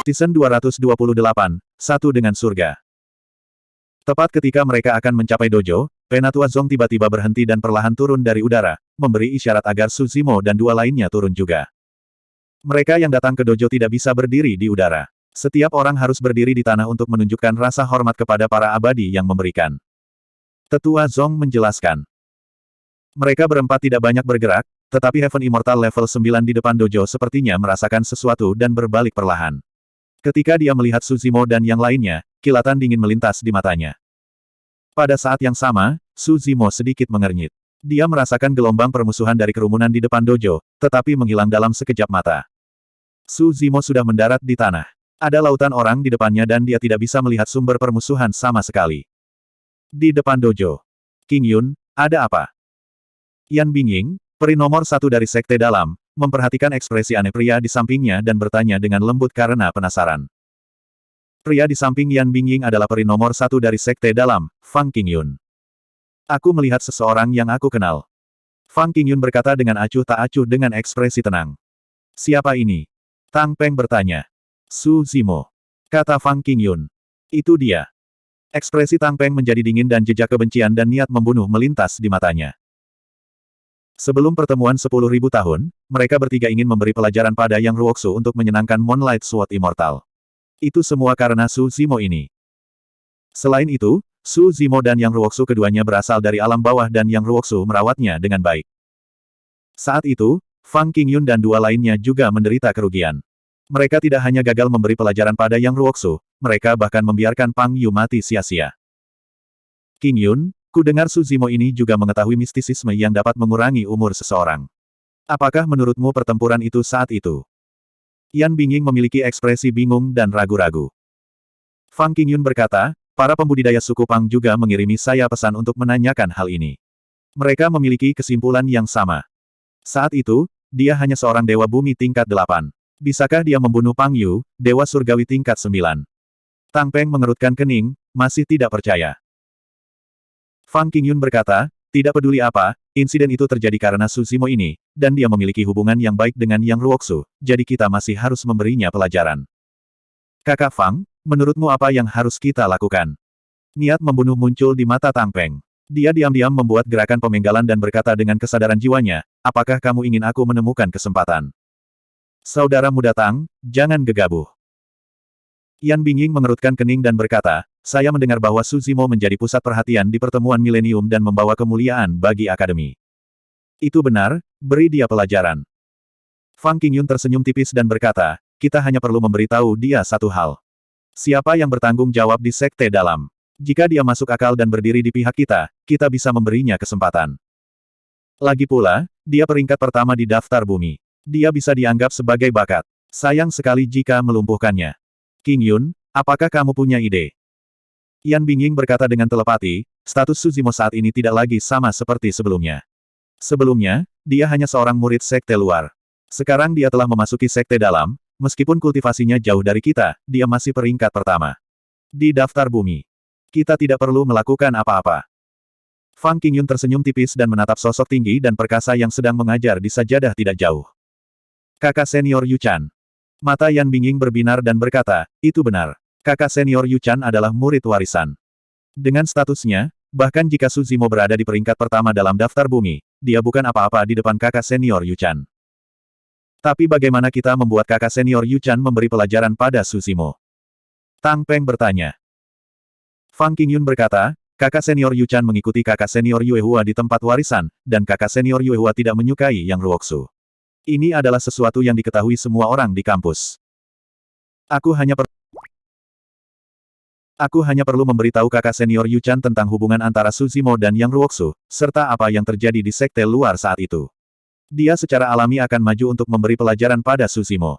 Season 228, Satu dengan Surga. Tepat ketika mereka akan mencapai dojo, Penatua Zong tiba-tiba berhenti dan perlahan turun dari udara, memberi isyarat agar Su Zimo dan dua lainnya turun juga. Mereka yang datang ke dojo tidak bisa berdiri di udara. Setiap orang harus berdiri di tanah untuk menunjukkan rasa hormat kepada para abadi yang memberikan. Tetua Zong menjelaskan. Mereka berempat tidak banyak bergerak, tetapi Heaven Immortal level 9 di depan dojo sepertinya merasakan sesuatu dan berbalik perlahan. Ketika dia melihat Su Zimo dan yang lainnya, kilatan dingin melintas di matanya. Pada saat yang sama, Su Zimo sedikit mengernyit. Dia merasakan gelombang permusuhan dari kerumunan di depan dojo, tetapi menghilang dalam sekejap mata. Su Zimo sudah mendarat di tanah. Ada lautan orang di depannya dan dia tidak bisa melihat sumber permusuhan sama sekali. Di depan dojo. King Yun, ada apa? Yan Bingying, peri nomor 1 dari Sekte Dalam, memperhatikan ekspresi aneh pria di sampingnya dan bertanya dengan lembut karena penasaran. Pria di samping Yan Bingying adalah peri nomor 1 dari Sekte Dalam, Fang Qingyun. Aku melihat seseorang yang aku kenal. Fang Qingyun berkata dengan acuh tak acuh dengan ekspresi tenang. Siapa ini? Tang Peng bertanya. Su Zimo. Kata Fang Qingyun. Itu dia. Ekspresi Tang Peng menjadi dingin dan jejak kebencian dan niat membunuh melintas di matanya. Sebelum pertemuan 10.000 tahun, mereka bertiga ingin memberi pelajaran pada Yang Ruoxu untuk menyenangkan Moonlight Sword Immortal. Itu semua karena Su Zimo ini. Selain itu, Su Zimo dan Yang Ruoxu keduanya berasal dari alam bawah dan Yang Ruoxu merawatnya dengan baik. Saat itu, Fang Qingyun dan dua lainnya juga menderita kerugian. Mereka tidak hanya gagal memberi pelajaran pada Yang Ruoxu, mereka bahkan membiarkan Pang Yu mati sia-sia. Qingyun, ku dengar Su Zimo ini juga mengetahui mistisisme yang dapat mengurangi umur seseorang. Apakah menurutmu pertempuran itu saat itu? Yan Bingying memiliki ekspresi bingung dan ragu-ragu. Fang Qingyun berkata, para pembudidaya suku Pang juga mengirimi saya pesan untuk menanyakan hal ini. Mereka memiliki kesimpulan yang sama. Saat itu, dia hanya seorang dewa bumi tingkat 8. Bisakah dia membunuh Pang Yu, dewa surgawi tingkat 9? Tang Peng mengerutkan kening, masih tidak percaya. Fang Qingyun berkata, tidak peduli apa, insiden itu terjadi karena Su Zimo ini, dan dia memiliki hubungan yang baik dengan Yang Ruoxu, jadi kita masih harus memberinya pelajaran. Kakak Fang, menurutmu apa yang harus kita lakukan? Niat membunuh muncul di mata Tang Peng. Dia diam-diam membuat gerakan pemenggalan dan berkata dengan kesadaran jiwanya, apakah kamu ingin aku menemukan kesempatan? Saudara muda Tang, jangan gegabah. Yan Bingying mengerutkan kening dan berkata, saya mendengar bahwa Su Zimo menjadi pusat perhatian di pertemuan milenium dan membawa kemuliaan bagi akademi. Itu benar, beri dia pelajaran. Fang Qingyun tersenyum tipis dan berkata, kita hanya perlu memberitahu dia satu hal. Siapa yang bertanggung jawab di Sekte Dalam? Jika dia masuk akal dan berdiri di pihak kita, kita bisa memberinya kesempatan. Lagi pula, dia peringkat pertama di daftar bumi. Dia bisa dianggap sebagai bakat. Sayang sekali jika melumpuhkannya. Qingyun, apakah kamu punya ide? Yan Bingying berkata dengan telepati, status Su Zimo saat ini tidak lagi sama seperti sebelumnya. Sebelumnya, dia hanya seorang murid sekte luar. Sekarang dia telah memasuki sekte dalam, meskipun kultivasinya jauh dari kita, dia masih peringkat pertama. Di daftar bumi. Kita tidak perlu melakukan apa-apa. Fang Qingyun tersenyum tipis dan menatap sosok tinggi dan perkasa yang sedang mengajar di sajadah tidak jauh. Kakak senior Yu Chan. Mata Yan Bingying berbinar dan berkata, itu benar. Kakak senior Yu Chan adalah murid warisan. Dengan statusnya, bahkan jika Su Zimo berada di peringkat pertama dalam daftar bumi, dia bukan apa-apa di depan kakak senior Yu Chan. Tapi bagaimana kita membuat kakak senior Yu Chan memberi pelajaran pada Su Zimo? Tang Peng bertanya. Fang Qingyun berkata, kakak senior Yu Chan mengikuti kakak senior Yue Hua di tempat warisan, dan kakak senior Yue Hua tidak menyukai Yang Ruoxu. Ini adalah sesuatu yang diketahui semua orang di kampus. Aku hanya perlu memberitahu kakak senior Yu Chan tentang hubungan antara Su Zimo dan Yang Ruoxu, serta apa yang terjadi di sekte luar saat itu. Dia secara alami akan maju untuk memberi pelajaran pada Su Zimo.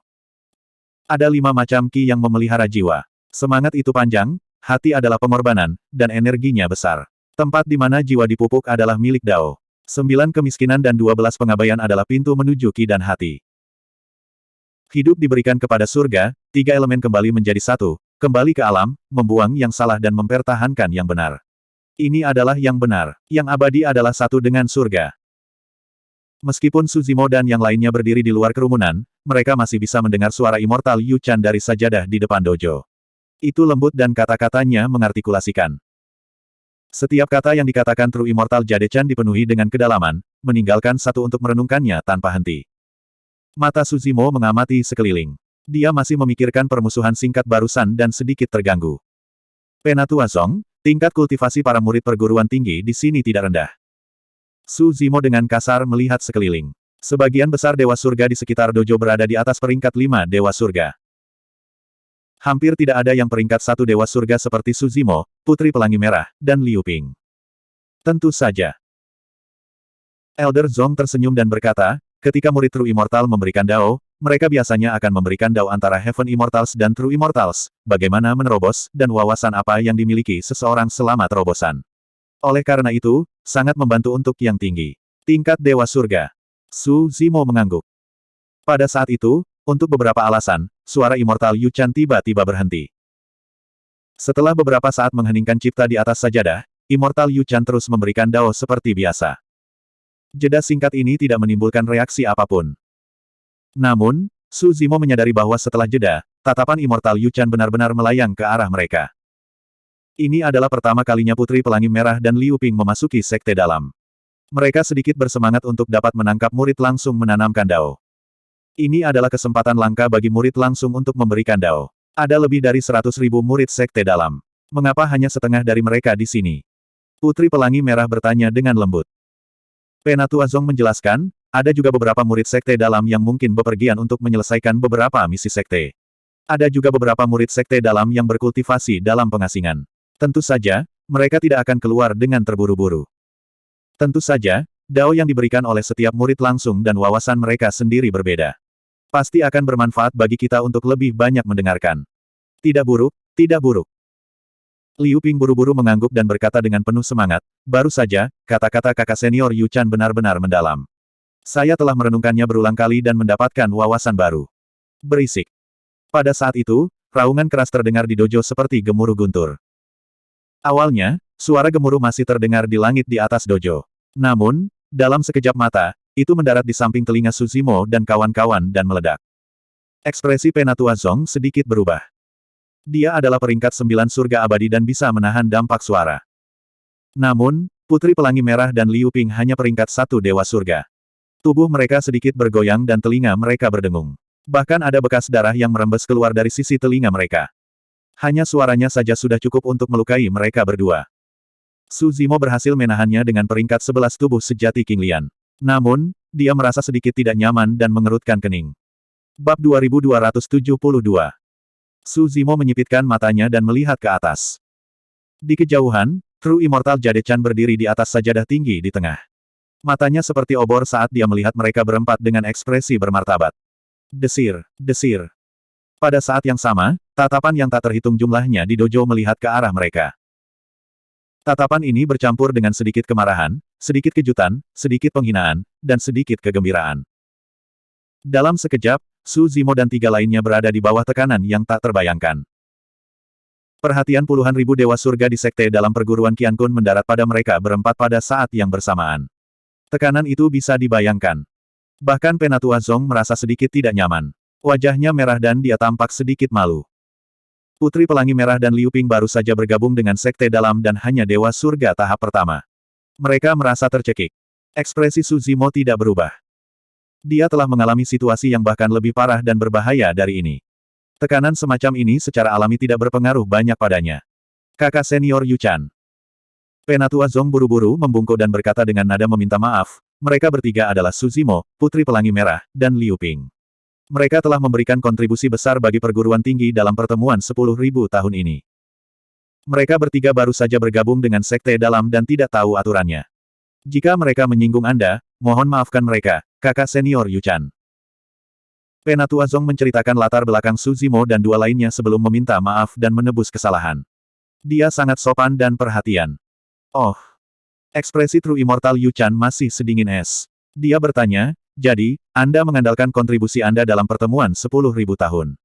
Ada 5 macam ki yang memelihara jiwa. Semangat itu panjang, hati adalah pengorbanan, dan energinya besar. Tempat di mana jiwa dipupuk adalah milik Dao. 9 kemiskinan dan 12 pengabaian adalah pintu menuju ki dan hati. Hidup diberikan kepada surga, 3 elemen kembali menjadi satu, kembali ke alam, membuang yang salah dan mempertahankan yang benar. Ini adalah yang benar. Yang abadi adalah satu dengan surga. Meskipun Su Zimo dan yang lainnya berdiri di luar kerumunan, mereka masih bisa mendengar suara Immortal Yu Chan dari sajadah di depan dojo. Itu lembut dan kata-katanya mengartikulasikan. Setiap kata yang dikatakan True Immortal Jade Chan dipenuhi dengan kedalaman, meninggalkan satu untuk merenungkannya tanpa henti. Mata Suzimo mengamati sekeliling. Dia masih memikirkan permusuhan singkat barusan dan sedikit terganggu. Penatua Zong, tingkat kultivasi para murid perguruan tinggi di sini tidak rendah. Suzimo dengan kasar melihat sekeliling. Sebagian besar Dewa Surga di sekitar dojo berada di atas peringkat 5 Dewa Surga. Hampir tidak ada yang peringkat 1 Dewa Surga seperti Suzimo, Putri Pelangi Merah, dan Liu Ping. Tentu saja. Elder Zong tersenyum dan berkata, ketika murid True Immortal memberikan Dao, mereka biasanya akan memberikan Dao antara Heaven Immortals dan True Immortals, bagaimana menerobos, dan wawasan apa yang dimiliki seseorang selama terobosan. Oleh karena itu, sangat membantu untuk yang tinggi. Tingkat Dewa Surga. Suzimo mengangguk. Pada saat itu, untuk beberapa alasan, suara Immortal Yu Chan tiba-tiba berhenti. Setelah beberapa saat mengheningkan cipta di atas sajadah, Immortal Yu Chan terus memberikan Dao seperti biasa. Jeda singkat ini tidak menimbulkan reaksi apapun. Namun, Suzimo menyadari bahwa setelah jeda, tatapan Immortal Yu Chan benar-benar melayang ke arah mereka. Ini adalah pertama kalinya Putri Pelangi Merah dan Liu Ping memasuki sekte dalam. Mereka sedikit bersemangat untuk dapat menangkap murid langsung menanamkan Dao. Ini adalah kesempatan langka bagi murid langsung untuk memberikan Dao. Ada lebih dari 100.000 murid sekte dalam. Mengapa hanya setengah dari mereka di sini? Putri Pelangi Merah bertanya dengan lembut. Penatua Zong menjelaskan, ada juga beberapa murid sekte dalam yang mungkin bepergian untuk menyelesaikan beberapa misi sekte. Ada juga beberapa murid sekte dalam yang berkultivasi dalam pengasingan. Tentu saja, mereka tidak akan keluar dengan terburu-buru. Tentu saja, Dao yang diberikan oleh setiap murid langsung dan wawasan mereka sendiri berbeda. Pasti akan bermanfaat bagi kita untuk lebih banyak mendengarkan. Tidak buruk, tidak buruk. Liu Ping buru-buru mengangguk dan berkata dengan penuh semangat, baru saja, kata-kata kakak senior Yu Chan benar-benar mendalam. Saya telah merenungkannya berulang kali dan mendapatkan wawasan baru. Berisik. Pada saat itu, raungan keras terdengar di dojo seperti gemuruh guntur. Awalnya, suara gemuruh masih terdengar di langit di atas dojo. Namun, dalam sekejap mata, itu mendarat di samping telinga Suzimo dan kawan-kawan dan meledak. Ekspresi Penatua Zong sedikit berubah. Dia adalah peringkat 9 surga abadi dan bisa menahan dampak suara. Namun, Putri Pelangi Merah dan Liu Ping hanya peringkat 1 Dewa Surga. Tubuh mereka sedikit bergoyang dan telinga mereka berdengung. Bahkan ada bekas darah yang merembes keluar dari sisi telinga mereka. Hanya suaranya saja sudah cukup untuk melukai mereka berdua. Suzimo berhasil menahannya dengan peringkat 11 tubuh sejati King Lian. Namun, dia merasa sedikit tidak nyaman dan mengerutkan kening. Bab 2272. Suzimo menyipitkan matanya dan melihat ke atas. Di kejauhan, True Immortal Jade Chan berdiri di atas sajadah tinggi di tengah. Matanya seperti obor saat dia melihat mereka berempat dengan ekspresi bermartabat. Desir, desir. Pada saat yang sama, tatapan yang tak terhitung jumlahnya di dojo melihat ke arah mereka. Tatapan ini bercampur dengan sedikit kemarahan, sedikit kejutan, sedikit penghinaan, dan sedikit kegembiraan. Dalam sekejap, Suzimo dan 3 lainnya berada di bawah tekanan yang tak terbayangkan. Perhatian puluhan ribu dewa surga di sekte dalam perguruan Qiankun mendarat pada mereka berempat pada saat yang bersamaan. Tekanan itu bisa dibayangkan. Bahkan Penatua Zong merasa sedikit tidak nyaman. Wajahnya merah dan dia tampak sedikit malu. Putri Pelangi Merah dan Liu Ping baru saja bergabung dengan sekte dalam dan hanya Dewa Surga tahap pertama. Mereka merasa tercekik. Ekspresi Suzimo tidak berubah. Dia telah mengalami situasi yang bahkan lebih parah dan berbahaya dari ini. Tekanan semacam ini secara alami tidak berpengaruh banyak padanya. Kakak senior Yu Chan. Penatua Zong buru-buru membungkuk dan berkata dengan nada meminta maaf, mereka bertiga adalah Suzimo, Putri Pelangi Merah, dan Liu Ping. Mereka telah memberikan kontribusi besar bagi perguruan tinggi dalam pertemuan 10.000 tahun ini. Mereka bertiga baru saja bergabung dengan sekte dalam dan tidak tahu aturannya. Jika mereka menyinggung Anda, mohon maafkan mereka, kakak senior Yu Chan. Penatua Zong menceritakan latar belakang Suzimo dan 2 lainnya sebelum meminta maaf dan menebus kesalahan. Dia sangat sopan dan perhatian. Oh. Ekspresi True Immortal Yu Chan masih sedingin es. Dia bertanya, jadi, Anda mengandalkan kontribusi Anda dalam pertemuan 10.000 tahun.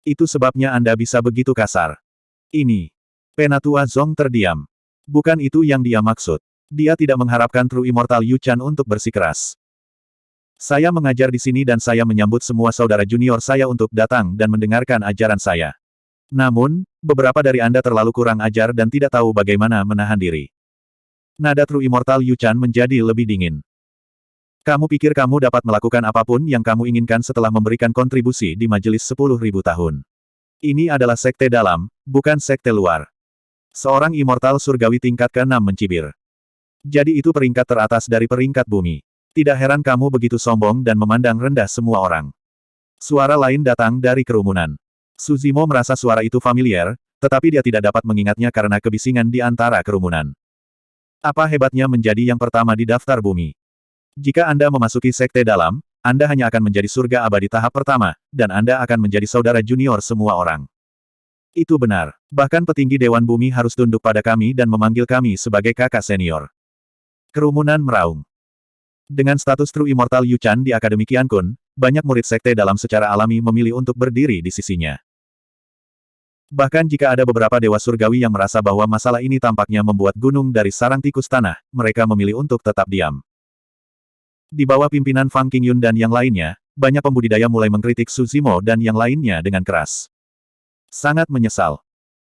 Itu sebabnya Anda bisa begitu kasar. Ini. Penatua Zong terdiam. Bukan itu yang dia maksud. Dia tidak mengharapkan True Immortal Yu Chan untuk bersikeras. Saya mengajar di sini dan saya menyambut semua saudara junior saya untuk datang dan mendengarkan ajaran saya. Namun, beberapa dari Anda terlalu kurang ajar dan tidak tahu bagaimana menahan diri. Nada True Immortal Yu Chan menjadi lebih dingin. Kamu pikir kamu dapat melakukan apapun yang kamu inginkan setelah memberikan kontribusi di majelis 10.000 tahun. Ini adalah sekte dalam, bukan sekte luar. Seorang immortal surgawi tingkat ke-6 mencibir. Jadi itu peringkat teratas dari peringkat bumi. Tidak heran kamu begitu sombong dan memandang rendah semua orang. Suara lain datang dari kerumunan. Su Zimo merasa suara itu familiar, tetapi dia tidak dapat mengingatnya karena kebisingan di antara kerumunan. Apa hebatnya menjadi yang pertama di daftar bumi? Jika Anda memasuki sekte dalam, Anda hanya akan menjadi surga abadi tahap pertama, dan Anda akan menjadi saudara junior semua orang. Itu benar. Bahkan petinggi Dewan Bumi harus tunduk pada kami dan memanggil kami sebagai kakak senior. Kerumunan meraung. Dengan status True Immortal Yu Chan di Akademi Qiankun, banyak murid sekte dalam secara alami memilih untuk berdiri di sisinya. Bahkan jika ada beberapa dewa surgawi yang merasa bahwa masalah ini tampaknya membuat gunung dari sarang tikus tanah, mereka memilih untuk tetap diam. Di bawah pimpinan Fang Qingyun dan yang lainnya, banyak pembudidaya mulai mengkritik Su Zimo dan yang lainnya dengan keras. Sangat menyesal.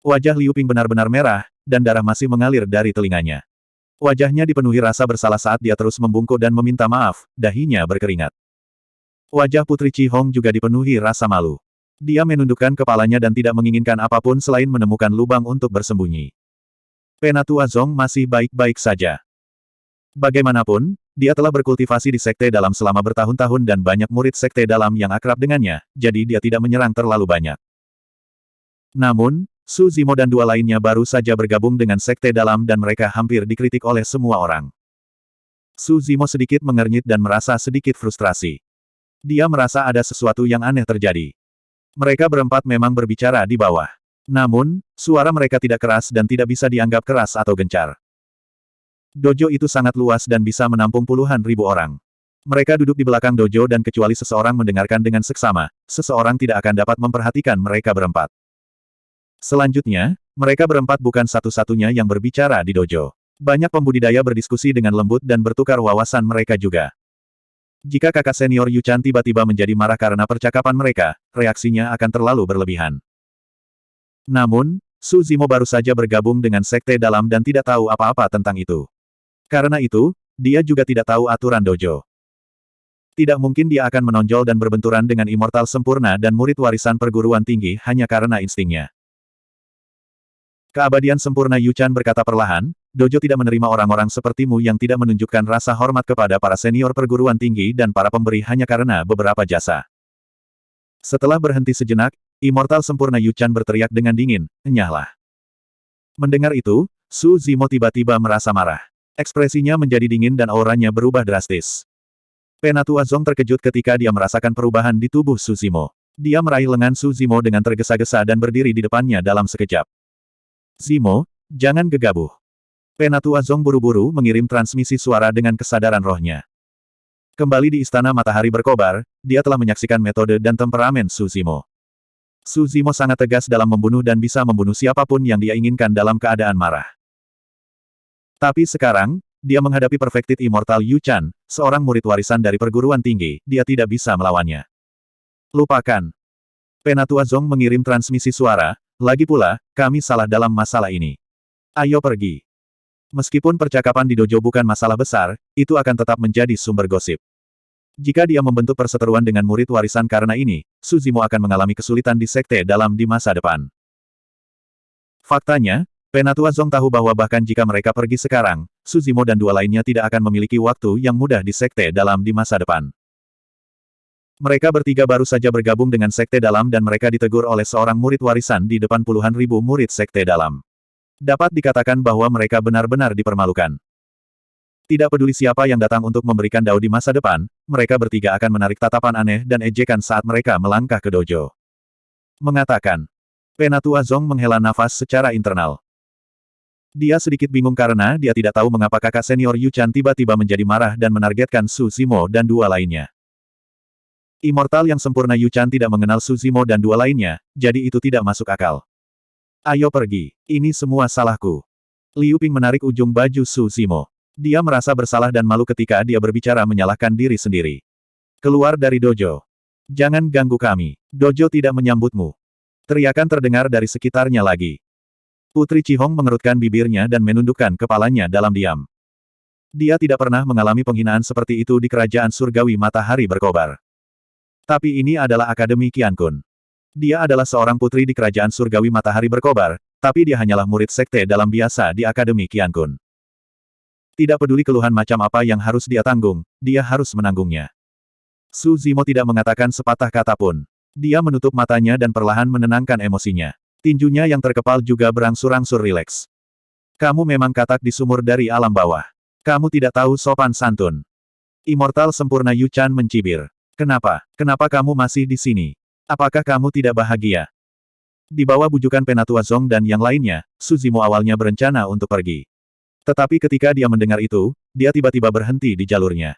Wajah Liu Ping benar-benar merah, dan darah masih mengalir dari telinganya. Wajahnya dipenuhi rasa bersalah saat dia terus membungkuk dan meminta maaf, dahinya berkeringat. Wajah Putri Chi Hong juga dipenuhi rasa malu. Dia menundukkan kepalanya dan tidak menginginkan apapun selain menemukan lubang untuk bersembunyi. Penatua Zong masih baik-baik saja. Bagaimanapun, dia telah berkultivasi di sekte dalam selama bertahun-tahun dan banyak murid sekte dalam yang akrab dengannya, jadi dia tidak menyerang terlalu banyak. Namun, Su Zimo dan dua lainnya baru saja bergabung dengan sekte dalam dan mereka hampir dikritik oleh semua orang. Su Zimo sedikit mengernyit dan merasa sedikit frustrasi. Dia merasa ada sesuatu yang aneh terjadi. Mereka berempat memang berbicara di bawah. Namun, suara mereka tidak keras dan tidak bisa dianggap keras atau gencar. Dojo itu sangat luas dan bisa menampung puluhan ribu orang. Mereka duduk di belakang dojo dan kecuali seseorang mendengarkan dengan seksama, seseorang tidak akan dapat memperhatikan mereka berempat. Selanjutnya, mereka berempat bukan satu-satunya yang berbicara di dojo. Banyak pembudidaya berdiskusi dengan lembut dan bertukar wawasan mereka juga. Jika kakak senior Yu Chan tiba-tiba menjadi marah karena percakapan mereka, reaksinya akan terlalu berlebihan. Namun, Su Zimo baru saja bergabung dengan sekte dalam dan tidak tahu apa-apa tentang itu. Karena itu, dia juga tidak tahu aturan dojo. Tidak mungkin dia akan menonjol dan berbenturan dengan immortal sempurna dan murid warisan perguruan tinggi hanya karena instingnya. Keabadian sempurna Yu Chan berkata perlahan, dojo tidak menerima orang-orang sepertimu yang tidak menunjukkan rasa hormat kepada para senior perguruan tinggi dan para pemberi hanya karena beberapa jasa. Setelah berhenti sejenak, immortal sempurna Yu Chan berteriak dengan dingin, "Enyahlah." Mendengar itu, Su Zimo tiba-tiba merasa marah. Ekspresinya menjadi dingin dan auranya berubah drastis. Penatua Zong terkejut ketika dia merasakan perubahan di tubuh Su Zimo. Dia meraih lengan Su Zimo dengan tergesa-gesa dan berdiri di depannya dalam sekejap. "Zimo, jangan gegabah." Penatua Zong buru-buru mengirim transmisi suara dengan kesadaran rohnya. Kembali di Istana Matahari Berkobar, dia telah menyaksikan metode dan temperamen Su Zimo. Su Zimo sangat tegas dalam membunuh dan bisa membunuh siapapun yang dia inginkan dalam keadaan marah. Tapi sekarang, dia menghadapi Perfected Immortal Yu Chan, seorang murid warisan dari perguruan tinggi, dia tidak bisa melawannya. Lupakan. Penatua Zong mengirim transmisi suara, lagi pula, kami salah dalam masalah ini. Ayo pergi. Meskipun percakapan di dojo bukan masalah besar, itu akan tetap menjadi sumber gosip. Jika dia membentuk perseteruan dengan murid warisan karena ini, Su Zimo akan mengalami kesulitan di sekte dalam di masa depan. Faktanya, Penatua Zong tahu bahwa bahkan jika mereka pergi sekarang, Su Zimo dan dua lainnya tidak akan memiliki waktu yang mudah di sekte dalam di masa depan. Mereka bertiga baru saja bergabung dengan sekte dalam dan mereka ditegur oleh seorang murid warisan di depan puluhan ribu murid sekte dalam. Dapat dikatakan bahwa mereka benar-benar dipermalukan. Tidak peduli siapa yang datang untuk memberikan dao di masa depan, mereka bertiga akan menarik tatapan aneh dan ejekan saat mereka melangkah ke dojo. Mengatakan. Penatua Zong menghela nafas secara internal. Dia sedikit bingung karena dia tidak tahu mengapa kakak senior Yu Chan tiba-tiba menjadi marah dan menargetkan Su Zimo dan dua lainnya. Immortal yang sempurna Yu Chan tidak mengenal Su Zimo dan dua lainnya, jadi itu tidak masuk akal. Ayo pergi, ini semua salahku. Liu Ping menarik ujung baju Su Zimo. Dia merasa bersalah dan malu ketika dia berbicara menyalahkan diri sendiri. Keluar dari dojo. Jangan ganggu kami. Dojo tidak menyambutmu. Teriakan terdengar dari sekitarnya lagi. Putri Cihong mengerutkan bibirnya dan menundukkan kepalanya dalam diam. Dia tidak pernah mengalami penghinaan seperti itu di kerajaan surgawi matahari berkobar. Tapi ini adalah Akademi Qiankun. Dia adalah seorang putri di kerajaan surgawi matahari berkobar, tapi dia hanyalah murid sekte dalam biasa di Akademi Qiankun. Tidak peduli keluhan macam apa yang harus dia tanggung, dia harus menanggungnya. Su Zimo tidak mengatakan sepatah kata pun. Dia menutup matanya dan perlahan menenangkan emosinya. Tinjunya yang terkepal juga berangsur-angsur rileks. Kamu memang katak di sumur dari alam bawah. Kamu tidak tahu sopan santun. Immortal sempurna Yu Chan mencibir. Kenapa? Kenapa kamu masih di sini? Apakah kamu tidak bahagia? Di bawah bujukan Penatua Zong dan yang lainnya, Su Zimo awalnya berencana untuk pergi. Tetapi ketika dia mendengar itu, dia tiba-tiba berhenti di jalurnya.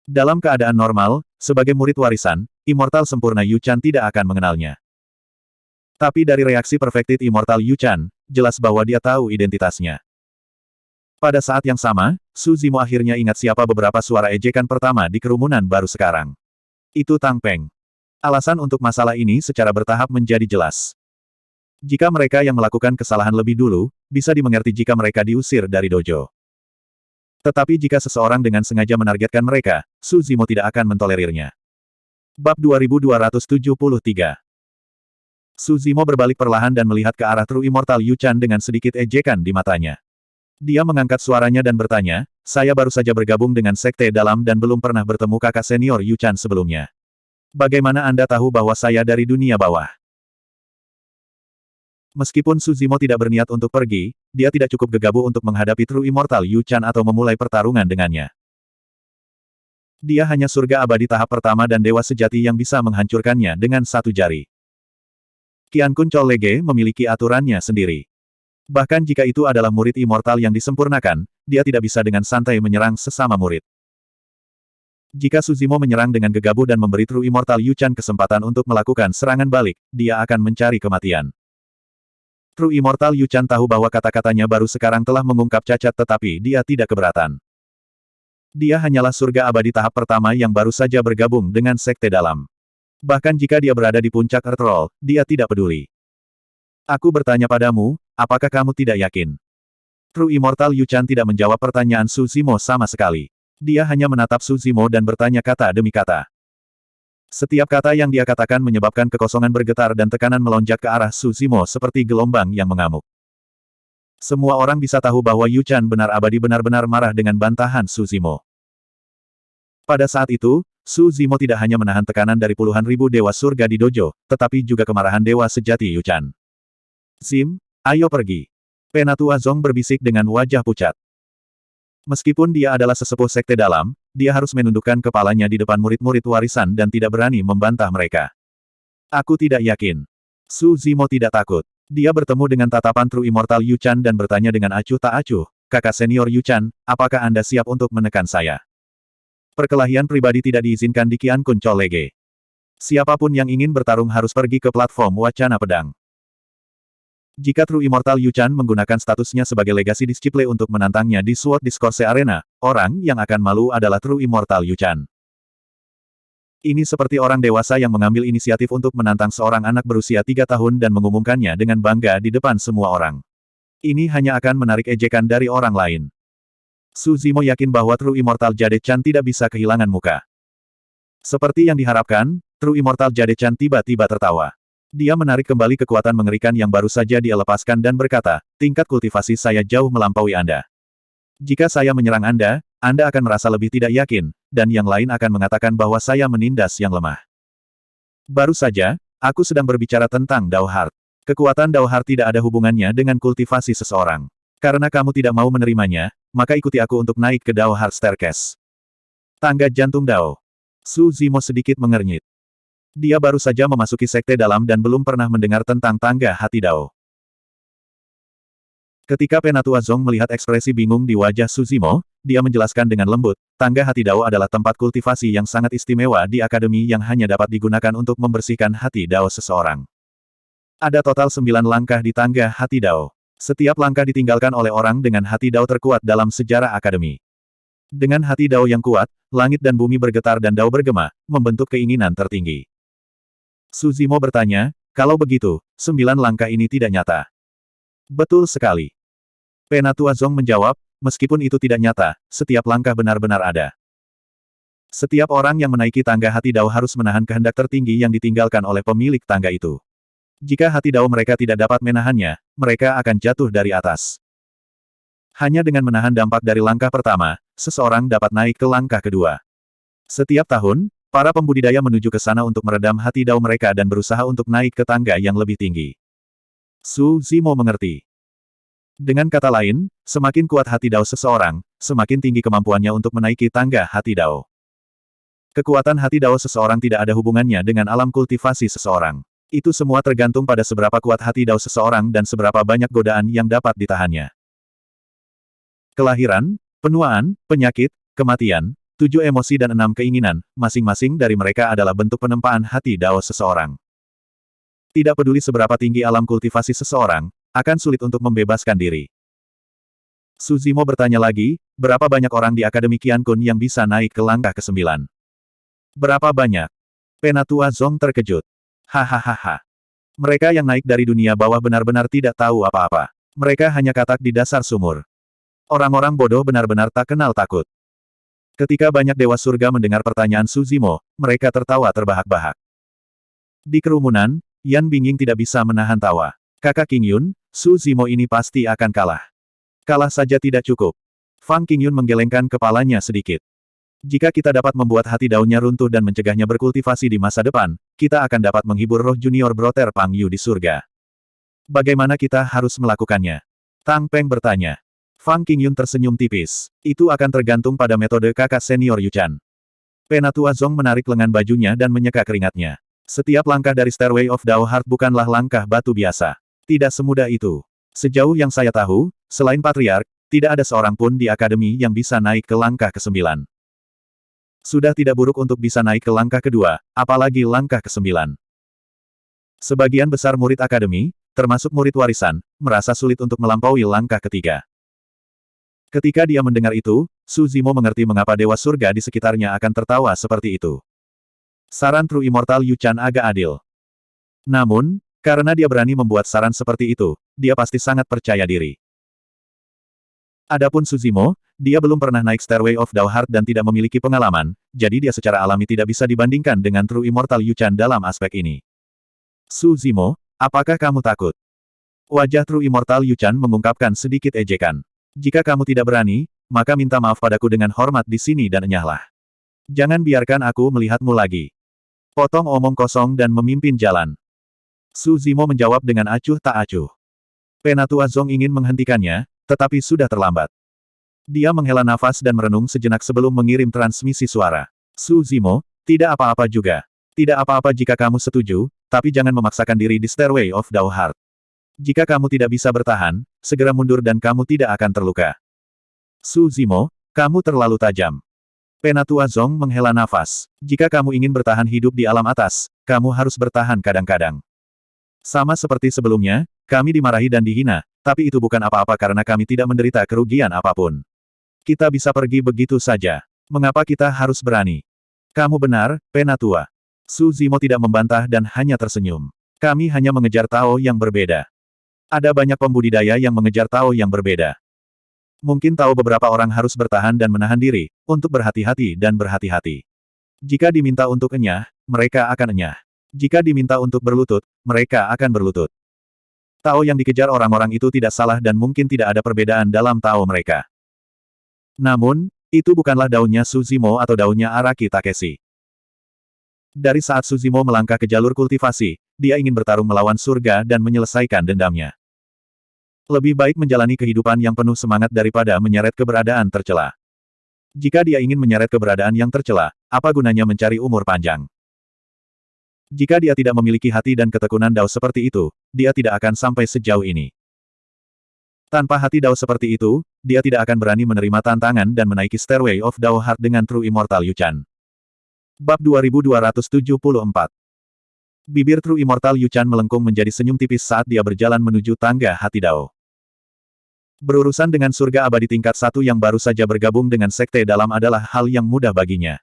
Dalam keadaan normal, sebagai murid warisan, Immortal sempurna Yu Chan tidak akan mengenalnya. Tapi dari reaksi Perfected Immortal Yu Chan, jelas bahwa dia tahu identitasnya. Pada saat yang sama, Su Zimo akhirnya ingat siapa beberapa suara ejekan pertama di kerumunan baru sekarang. Itu Tang Peng. Alasan untuk masalah ini secara bertahap menjadi jelas. Jika mereka yang melakukan kesalahan lebih dulu, bisa dimengerti jika mereka diusir dari dojo. Tetapi jika seseorang dengan sengaja menargetkan mereka, Su Zimo tidak akan mentolerirnya. Bab 2273. Su Zimo berbalik perlahan dan melihat ke arah True Immortal Yu Chan dengan sedikit ejekan di matanya. Dia mengangkat suaranya dan bertanya, saya baru saja bergabung dengan sekte dalam dan belum pernah bertemu kakak senior Yu Chan sebelumnya. Bagaimana Anda tahu bahwa saya dari dunia bawah? Meskipun Su Zimo tidak berniat untuk pergi, dia tidak cukup gegabah untuk menghadapi True Immortal Yu Chan atau memulai pertarungan dengannya. Dia hanya surga abadi tahap pertama dan dewa sejati yang bisa menghancurkannya dengan satu jari. Qiankun Chollege memiliki aturannya sendiri. Bahkan jika itu adalah murid immortal yang disempurnakan, dia tidak bisa dengan santai menyerang sesama murid. Jika Su Zimo menyerang dengan gegabah dan memberi True Immortal Yu Chan kesempatan untuk melakukan serangan balik, dia akan mencari kematian. True Immortal Yu Chan tahu bahwa kata-katanya baru sekarang telah mengungkap cacat tetapi dia tidak keberatan. Dia hanyalah surga abadi tahap pertama yang baru saja bergabung dengan sekte dalam. Bahkan jika dia berada di puncak Earth Roll, dia tidak peduli. Aku bertanya padamu, apakah kamu tidak yakin? True Immortal Yu Chan tidak menjawab pertanyaan Su Zimo sama sekali. Dia hanya menatap Su Zimo dan bertanya kata demi kata. Setiap kata yang dia katakan menyebabkan kekosongan bergetar dan tekanan melonjak ke arah Su Zimo seperti gelombang yang mengamuk. Semua orang bisa tahu bahwa Yu Chan benar abadi benar-benar marah dengan bantahan Su Zimo. Pada saat itu, Su Zimo tidak hanya menahan tekanan dari puluhan ribu dewa surga di dojo, tetapi juga kemarahan dewa sejati Yu Chan. Zim, ayo pergi. Penatua Zong berbisik dengan wajah pucat. Meskipun dia adalah sesepuh sekte dalam, dia harus menundukkan kepalanya di depan murid-murid warisan dan tidak berani membantah mereka. Aku tidak yakin. Su Zimo tidak takut. Dia bertemu dengan tatapan True Immortal Yu Chan dan bertanya dengan acuh tak acuh, kakak senior Yu Chan, apakah Anda siap untuk menekan saya? Perkelahian pribadi tidak diizinkan di Qiankun Chollege. Siapapun yang ingin bertarung harus pergi ke platform Wacana Pedang. Jika True Immortal Yu Chan menggunakan statusnya sebagai legasi disiple untuk menantangnya di Sword Discourse Arena, orang yang akan malu adalah True Immortal Yu Chan. Ini seperti orang dewasa yang mengambil inisiatif untuk menantang seorang anak berusia 3 tahun dan mengumumkannya dengan bangga di depan semua orang. Ini hanya akan menarik ejekan dari orang lain. Su Zimo yakin bahwa True Immortal Jade Chan tidak bisa kehilangan muka. Seperti yang diharapkan, True Immortal Jade Chan tiba-tiba tertawa. Dia menarik kembali kekuatan mengerikan yang baru saja dia lepaskan dan berkata, tingkat kultivasi saya jauh melampaui Anda. Jika saya menyerang Anda akan merasa lebih tidak yakin, dan yang lain akan mengatakan bahwa saya menindas yang lemah. Baru saja, aku sedang berbicara tentang Dao Heart. Kekuatan Dao Heart tidak ada hubungannya dengan kultivasi seseorang. Karena kamu tidak mau menerimanya, maka ikuti aku untuk naik ke Dao Heart Staircase. Tangga jantung Dao. Su Zimo sedikit mengernyit. Dia baru saja memasuki sekte dalam dan belum pernah mendengar tentang tangga hati Dao. Ketika Penatua Zong melihat ekspresi bingung di wajah Su Zimo, dia menjelaskan dengan lembut, tangga hati Dao adalah tempat kultivasi yang sangat istimewa di akademi yang hanya dapat digunakan untuk membersihkan hati Dao seseorang. Ada total 9 langkah di tangga hati Dao. Setiap langkah ditinggalkan oleh orang dengan hati Dao terkuat dalam sejarah akademi. Dengan hati Dao yang kuat, langit dan bumi bergetar dan Dao bergema, membentuk keinginan tertinggi. Su Zimo bertanya, kalau begitu, 9 langkah ini tidak nyata. Betul sekali. Penatua Zong menjawab, meskipun itu tidak nyata, setiap langkah benar-benar ada. Setiap orang yang menaiki tangga hati Dao harus menahan kehendak tertinggi yang ditinggalkan oleh pemilik tangga itu. Jika hati Dao mereka tidak dapat menahannya, mereka akan jatuh dari atas. Hanya dengan menahan dampak dari langkah pertama, seseorang dapat naik ke langkah kedua. Setiap tahun, para pembudidaya menuju ke sana untuk meredam hati Dao mereka dan berusaha untuk naik ke tangga yang lebih tinggi. Su Zimo mengerti. Dengan kata lain, semakin kuat hati Dao seseorang, semakin tinggi kemampuannya untuk menaiki tangga hati Dao. Kekuatan hati Dao seseorang tidak ada hubungannya dengan alam kultivasi seseorang. Itu semua tergantung pada seberapa kuat hati Dao seseorang dan seberapa banyak godaan yang dapat ditahannya. Kelahiran, penuaan, penyakit, kematian, 7 emosi dan 6 keinginan, masing-masing dari mereka adalah bentuk penempaan hati Dao seseorang. Tidak peduli seberapa tinggi alam kultivasi seseorang, akan sulit untuk membebaskan diri. Su Zimo bertanya lagi, berapa banyak orang di Akademi Qiankun yang bisa naik ke langkah ke-9? Berapa banyak? Penatua Zong terkejut. Hahaha. Mereka yang naik dari dunia bawah benar-benar tidak tahu apa-apa. Mereka hanya katak di dasar sumur. Orang-orang bodoh benar-benar tak kenal takut. Ketika banyak dewa surga mendengar pertanyaan Su Zimo, mereka tertawa terbahak-bahak. Di kerumunan, Yan Bingying tidak bisa menahan tawa. Kakak King Yun, Su Zimo ini pasti akan kalah. Kalah saja tidak cukup. Fang King Yun menggelengkan kepalanya sedikit. Jika kita dapat membuat hati daunnya runtuh dan mencegahnya berkultivasi di masa depan, kita akan dapat menghibur roh junior Brother Pang Yu di surga. Bagaimana kita harus melakukannya? Tang Peng bertanya. Fang King Yun tersenyum tipis. Itu akan tergantung pada metode kakak senior Yu Chan. Penatua Zong menarik lengan bajunya dan menyeka keringatnya. Setiap langkah dari Stairway of Dao Heart bukanlah langkah batu biasa. Tidak semudah itu. Sejauh yang saya tahu, selain Patriark, tidak ada seorang pun di akademi yang bisa naik ke langkah ke-9. Sudah tidak buruk untuk bisa naik ke langkah kedua, apalagi langkah ke-9. Sebagian besar murid akademi, termasuk murid warisan, merasa sulit untuk melampaui langkah ketiga. Ketika dia mendengar itu, Su Zimo mengerti mengapa Dewa Surga di sekitarnya akan tertawa seperti itu. Saran True Immortal Yu Chan agak adil. Namun, karena dia berani membuat saran seperti itu, dia pasti sangat percaya diri. Adapun Su Zimo, dia belum pernah naik Stairway of Dao Heart dan tidak memiliki pengalaman, jadi dia secara alami tidak bisa dibandingkan dengan True Immortal Yu Chan dalam aspek ini. Su Zimo, apakah kamu takut? Wajah True Immortal Yu Chan mengungkapkan sedikit ejekan. Jika kamu tidak berani, maka minta maaf padaku dengan hormat di sini dan enyahlah. Jangan biarkan aku melihatmu lagi. Potong omong kosong dan memimpin jalan. Su Zimo menjawab dengan acuh tak acuh. Penatua Zong ingin menghentikannya, tetapi sudah terlambat. Dia menghela nafas dan merenung sejenak sebelum mengirim transmisi suara. Su Zimo, tidak apa-apa juga. Tidak apa-apa jika kamu setuju, tapi jangan memaksakan diri di Stairway of Dao Heart. Jika kamu tidak bisa bertahan, segera mundur dan kamu tidak akan terluka. Su Zimo, kamu terlalu tajam. Penatua Zong menghela nafas. Jika kamu ingin bertahan hidup di alam atas, kamu harus bertahan kadang-kadang. Sama seperti sebelumnya, kami dimarahi dan dihina, tapi itu bukan apa-apa karena kami tidak menderita kerugian apapun. Kita bisa pergi begitu saja. Mengapa kita harus berani? Kamu benar, Penatua. Su Zimo tidak membantah dan hanya tersenyum. Kami hanya mengejar Tao yang berbeda. Ada banyak pembudidaya yang mengejar Tao yang berbeda. Mungkin tahu beberapa orang harus bertahan dan menahan diri, untuk berhati-hati dan berhati-hati. Jika diminta untuk enyah, mereka akan enyah. Jika diminta untuk berlutut, mereka akan berlutut. Tao yang dikejar orang-orang itu tidak salah dan mungkin tidak ada perbedaan dalam Tao mereka. Namun, itu bukanlah daunnya Su Zimo atau daunnya Araki Takeshi. Dari saat Su Zimo melangkah ke jalur kultivasi, dia ingin bertarung melawan surga dan menyelesaikan dendamnya. Lebih baik menjalani kehidupan yang penuh semangat daripada menyeret keberadaan tercela. Jika dia ingin menyeret keberadaan yang tercela, apa gunanya mencari umur panjang? Jika dia tidak memiliki hati dan ketekunan Dao seperti itu, dia tidak akan sampai sejauh ini. Tanpa hati Dao seperti itu, dia tidak akan berani menerima tantangan dan menaiki Stairway of Dao Heart dengan True Immortal Yu Chan. Bab 2274. Bibir True Immortal Yu Chan melengkung menjadi senyum tipis saat dia berjalan menuju tangga hati Dao. Berurusan dengan surga abadi tingkat 1 yang baru saja bergabung dengan sekte dalam adalah hal yang mudah baginya.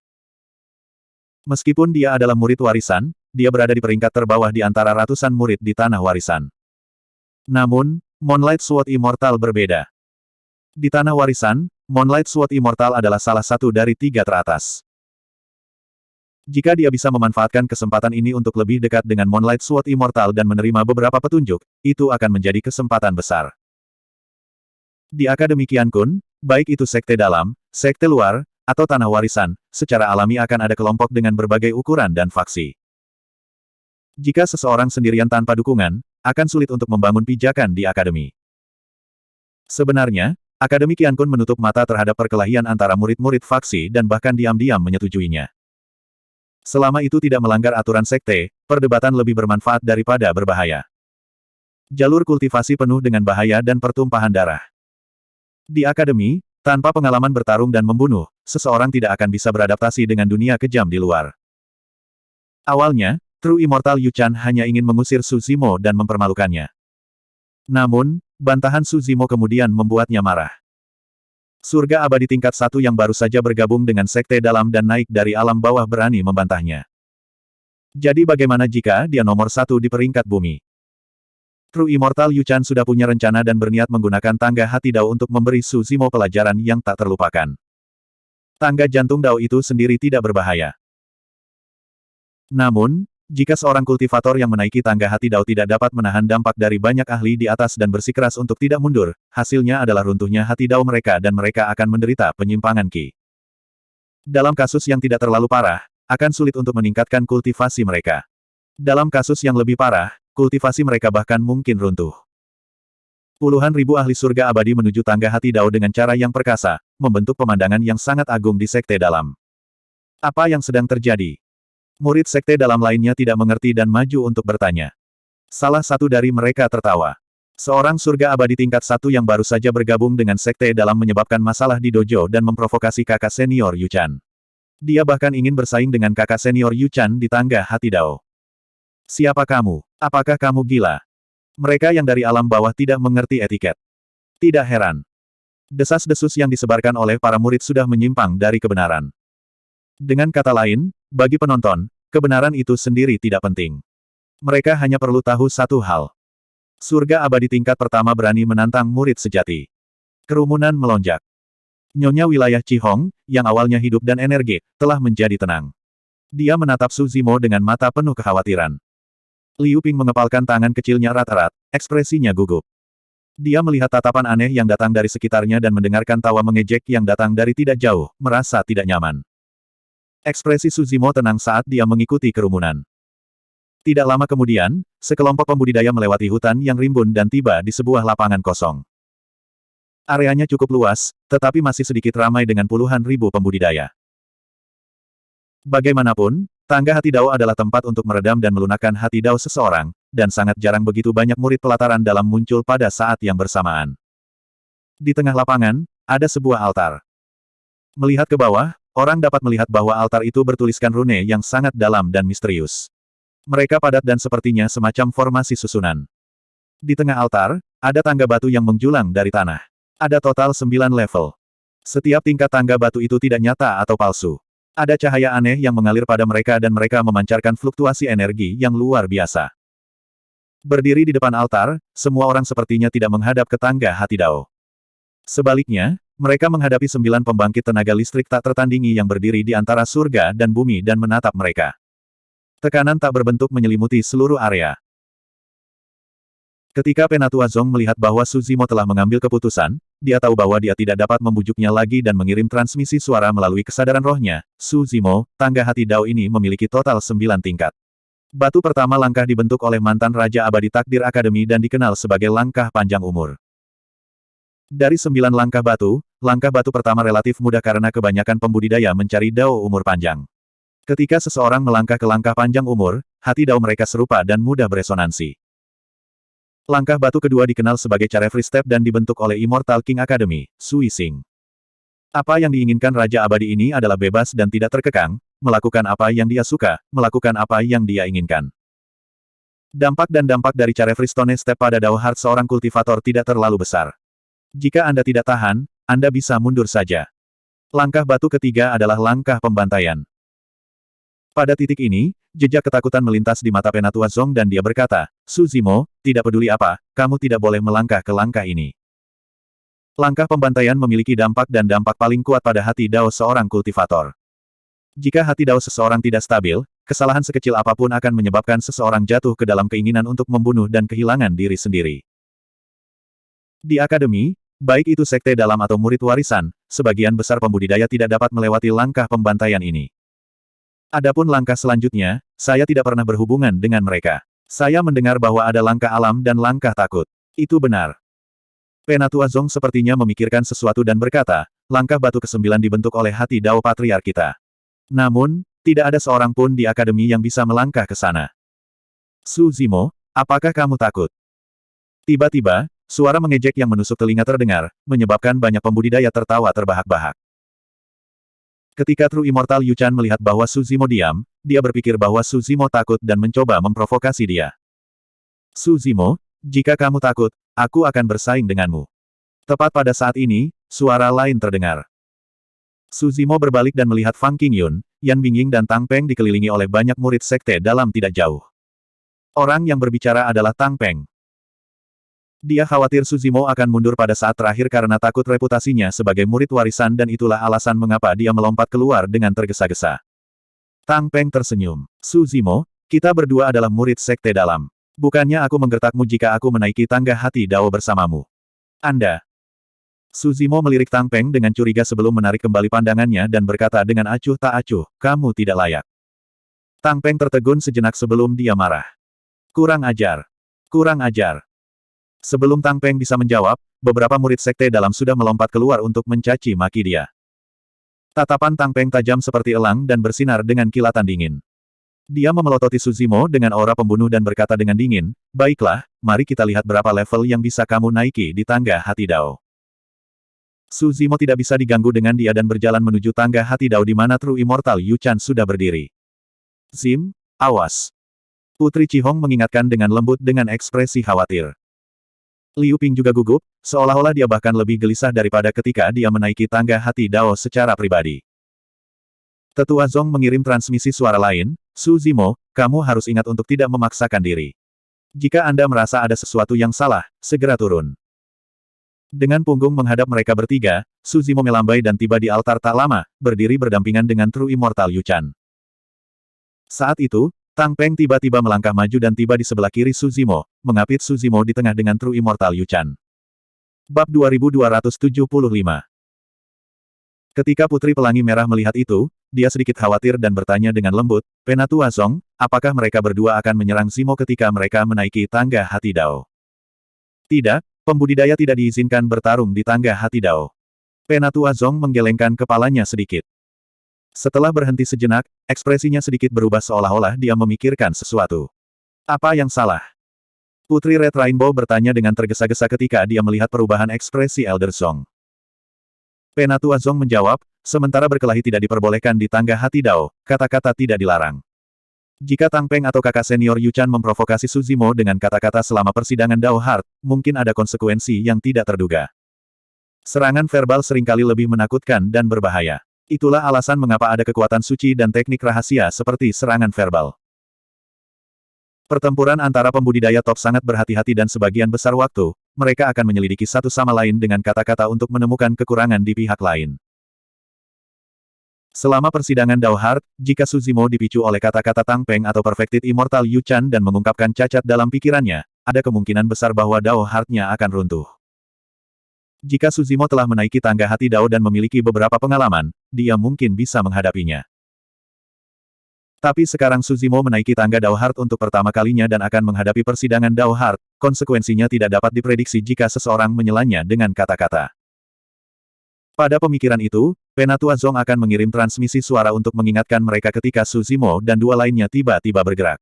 Meskipun dia adalah murid warisan, dia berada di peringkat terbawah di antara ratusan murid di tanah warisan. Namun, Moonlight Sword Immortal berbeda. Di tanah warisan, Moonlight Sword Immortal adalah salah satu dari 3 teratas. Jika dia bisa memanfaatkan kesempatan ini untuk lebih dekat dengan Moonlight Sword Immortal dan menerima beberapa petunjuk, itu akan menjadi kesempatan besar. Di Akademi Qiankun, baik itu sekte dalam, sekte luar, atau tanah warisan, secara alami akan ada kelompok dengan berbagai ukuran dan faksi. Jika seseorang sendirian tanpa dukungan, akan sulit untuk membangun pijakan di akademi. Sebenarnya, Akademi Qiankun menutup mata terhadap perkelahian antara murid-murid faksi dan bahkan diam-diam menyetujuinya. Selama itu tidak melanggar aturan sekte, perdebatan lebih bermanfaat daripada berbahaya. Jalur kultivasi penuh dengan bahaya dan pertumpahan darah. Di akademi, tanpa pengalaman bertarung dan membunuh, seseorang tidak akan bisa beradaptasi dengan dunia kejam di luar. Awalnya, True Immortal Yu Chan hanya ingin mengusir Su Zimo dan mempermalukannya. Namun, bantahan Su Zimo kemudian membuatnya marah. Surga abadi tingkat 1 yang baru saja bergabung dengan sekte dalam dan naik dari alam bawah berani membantahnya. Jadi bagaimana jika dia nomor 1 di peringkat bumi? True Immortal Yu Chan sudah punya rencana dan berniat menggunakan tangga hati Dao untuk memberi Su Zimo pelajaran yang tak terlupakan. Tangga jantung Dao itu sendiri tidak berbahaya. Namun, jika seorang kultivator yang menaiki tangga hati Dao tidak dapat menahan dampak dari banyak ahli di atas dan bersikeras untuk tidak mundur, hasilnya adalah runtuhnya hati Dao mereka dan mereka akan menderita penyimpangan Qi. Dalam kasus yang tidak terlalu parah, akan sulit untuk meningkatkan kultivasi mereka. Dalam kasus yang lebih parah, kultivasi mereka bahkan mungkin runtuh. Puluhan ribu ahli surga abadi menuju tangga hati Dao dengan cara yang perkasa, membentuk pemandangan yang sangat agung di sekte dalam. Apa yang sedang terjadi? Murid sekte dalam lainnya tidak mengerti dan maju untuk bertanya. Salah satu dari mereka tertawa. Seorang surga abadi tingkat 1 yang baru saja bergabung dengan sekte dalam menyebabkan masalah di dojo dan memprovokasi kakak senior Yu Chan. Dia bahkan ingin bersaing dengan kakak senior Yu Chan di tangga hati Dao. Siapa kamu? Apakah kamu gila? Mereka yang dari alam bawah tidak mengerti etiket. Tidak heran. Desas-desus yang disebarkan oleh para murid sudah menyimpang dari kebenaran. Dengan kata lain, bagi penonton, kebenaran itu sendiri tidak penting. Mereka hanya perlu tahu satu hal. Surga abadi tingkat pertama berani menantang murid sejati. Kerumunan melonjak. Nyonya wilayah Qihong, yang awalnya hidup dan energi, telah menjadi tenang. Dia menatap Su Zimo dengan mata penuh kekhawatiran. Liu Ping mengepalkan tangan kecilnya erat-erat, ekspresinya gugup. Dia melihat tatapan aneh yang datang dari sekitarnya dan mendengarkan tawa mengejek yang datang dari tidak jauh, merasa tidak nyaman. Ekspresi Su Zimo tenang saat dia mengikuti kerumunan. Tidak lama kemudian, sekelompok pembudidaya melewati hutan yang rimbun dan tiba di sebuah lapangan kosong. Areanya cukup luas, tetapi masih sedikit ramai dengan puluhan ribu pembudidaya. Bagaimanapun, tangga hati Dao adalah tempat untuk meredam dan melunakkan hati Dao seseorang, dan sangat jarang begitu banyak murid pelataran dalam muncul pada saat yang bersamaan. Di tengah lapangan, ada sebuah altar. Melihat ke bawah, orang dapat melihat bahwa altar itu bertuliskan rune yang sangat dalam dan misterius. Mereka padat dan sepertinya semacam formasi susunan. Di tengah altar, ada tangga batu yang menjulang dari tanah. Ada total 9 level. Setiap tingkat tangga batu itu tidak nyata atau palsu. Ada cahaya aneh yang mengalir pada mereka dan mereka memancarkan fluktuasi energi yang luar biasa. Berdiri di depan altar, semua orang sepertinya tidak menghadap ke tangga hati Dao. Sebaliknya, mereka menghadapi 9 pembangkit tenaga listrik tak tertandingi yang berdiri di antara surga dan bumi dan menatap mereka. Tekanan tak berbentuk menyelimuti seluruh area. Ketika Penatua Zong melihat bahwa Su Zimo telah mengambil keputusan, dia tahu bahwa dia tidak dapat membujuknya lagi dan mengirim transmisi suara melalui kesadaran rohnya. Su Zimo, tangga hati Dao ini memiliki total 9 tingkat. Batu pertama langkah dibentuk oleh mantan Raja Abadi Takdir Akademi dan dikenal sebagai langkah panjang umur. Dari 9 langkah batu pertama relatif mudah karena kebanyakan pembudidaya mencari Dao umur panjang. Ketika seseorang melangkah ke langkah panjang umur, hati Dao mereka serupa dan mudah beresonansi. Langkah batu kedua dikenal sebagai cara free step dan dibentuk oleh Immortal King Academy, Sui Xing. Apa yang diinginkan Raja Abadi ini adalah bebas dan tidak terkekang, melakukan apa yang dia suka, melakukan apa yang dia inginkan. Dampak dari cara free stone step pada Dao Heart seorang kultivator tidak terlalu besar. Jika Anda tidak tahan, Anda bisa mundur saja. Langkah batu ketiga adalah langkah pembantaian. Pada titik ini, jejak ketakutan melintas di mata Penatua Zong dan dia berkata, Su Zimo, tidak peduli apa, kamu tidak boleh melangkah ke langkah ini. Langkah pembantaian memiliki dampak dan dampak paling kuat pada hati Dao seorang kultivator. Jika hati Dao seseorang tidak stabil, kesalahan sekecil apapun akan menyebabkan seseorang jatuh ke dalam keinginan untuk membunuh dan kehilangan diri sendiri. Di akademi, baik itu sekte dalam atau murid warisan, sebagian besar pembudidaya tidak dapat melewati langkah pembantaian ini. Adapun langkah selanjutnya, saya tidak pernah berhubungan dengan mereka. Saya mendengar bahwa ada langkah alam dan langkah takut. Itu benar. Penatua Zong sepertinya memikirkan sesuatu dan berkata, langkah batu ke-9 dibentuk oleh hati Dao Patriark kita. Namun, tidak ada seorang pun di akademi yang bisa melangkah ke sana. Su Zimo, apakah kamu takut? Tiba-tiba, suara mengejek yang menusuk telinga terdengar, menyebabkan banyak pembudidaya tertawa terbahak-bahak. Ketika True Immortal Yu Chan melihat bahwa Su Zimo diam, dia berpikir bahwa Su Zimo takut dan mencoba memprovokasi dia. Su Zimo, jika kamu takut, aku akan bersaing denganmu. Tepat pada saat ini, suara lain terdengar. Su Zimo berbalik dan melihat Fang Qingyun, Yan Bingying dan Tang Peng dikelilingi oleh banyak murid sekte dalam tidak jauh. Orang yang berbicara adalah Tang Peng. Dia khawatir Su Zimo akan mundur pada saat terakhir karena takut reputasinya sebagai murid warisan dan itulah alasan mengapa dia melompat keluar dengan tergesa-gesa. Tang Peng tersenyum. Su Zimo, kita berdua adalah murid sekte dalam. Bukannya aku menggertakmu jika aku menaiki tangga hati Dao bersamamu. Anda. Su Zimo melirik Tang Peng dengan curiga sebelum menarik kembali pandangannya dan berkata dengan acuh tak acuh, kamu tidak layak. Tang Peng tertegun sejenak sebelum dia marah. Kurang ajar. Kurang ajar. Sebelum Tang Peng bisa menjawab, beberapa murid sekte dalam sudah melompat keluar untuk mencaci maki dia. Tatapan Tang Peng tajam seperti elang dan bersinar dengan kilatan dingin. Dia memelototi Su Zimo dengan aura pembunuh dan berkata dengan dingin, baiklah, mari kita lihat berapa level yang bisa kamu naiki di tangga hati Dao. Su Zimo tidak bisa diganggu dengan dia dan berjalan menuju tangga hati Dao di mana True Immortal Yu Chan sudah berdiri. Zim, awas. Putri Qihong mengingatkan dengan lembut dengan ekspresi khawatir. Liu Ping juga gugup, seolah-olah dia bahkan lebih gelisah daripada ketika dia menaiki tangga hati Dao secara pribadi. Tetua Zong mengirim transmisi suara lain, Su Zimo, kamu harus ingat untuk tidak memaksakan diri. Jika Anda merasa ada sesuatu yang salah, segera turun. Dengan punggung menghadap mereka bertiga, Su Zimo melambai dan tiba di altar tak lama, berdiri berdampingan dengan True Immortal Yu Chan. Saat itu, Tang Peng tiba-tiba melangkah maju dan tiba di sebelah kiri Su Zimo, mengapit Su Zimo di tengah dengan True Immortal Yu Chan. Bab 2275. Ketika Putri Pelangi Merah melihat itu, dia sedikit khawatir dan bertanya dengan lembut, Penatua Zong, apakah mereka berdua akan menyerang Zimo ketika mereka menaiki tangga hati Dao? Tidak, pembudidaya tidak diizinkan bertarung di tangga hati Dao. Penatua Zong menggelengkan kepalanya sedikit. Setelah berhenti sejenak, ekspresinya sedikit berubah seolah-olah dia memikirkan sesuatu. Apa yang salah? Putri Red Rainbow bertanya dengan tergesa-gesa ketika dia melihat perubahan ekspresi Elder Zong. Penatua Zong menjawab, sementara berkelahi tidak diperbolehkan di tangga hati Dao, kata-kata tidak dilarang. Jika Tang Peng atau kakak senior Yu Chan memprovokasi Su Zimo dengan kata-kata selama persidangan Dao Heart, mungkin ada konsekuensi yang tidak terduga. Serangan verbal seringkali lebih menakutkan dan berbahaya. Itulah alasan mengapa ada kekuatan suci dan teknik rahasia seperti serangan verbal. Pertempuran antara pembudidaya top sangat berhati-hati dan sebagian besar waktu, mereka akan menyelidiki satu sama lain dengan kata-kata untuk menemukan kekurangan di pihak lain. Selama persidangan Dao Heart, jika Su Zimo dipicu oleh kata-kata Tang Peng atau Perfected Immortal Yu Chan dan mengungkapkan cacat dalam pikirannya, ada kemungkinan besar bahwa Dao Heart-nya akan runtuh. Jika Su Zimo telah menaiki tangga hati Dao dan memiliki beberapa pengalaman, dia mungkin bisa menghadapinya. Tapi sekarang Su Zimo menaiki tangga Dao Heart untuk pertama kalinya dan akan menghadapi persidangan Dao Heart, konsekuensinya tidak dapat diprediksi jika seseorang menyelanya dengan kata-kata. Pada pemikiran itu, Penatua Zong akan mengirim transmisi suara untuk mengingatkan mereka ketika Su Zimo dan dua lainnya tiba-tiba bergerak.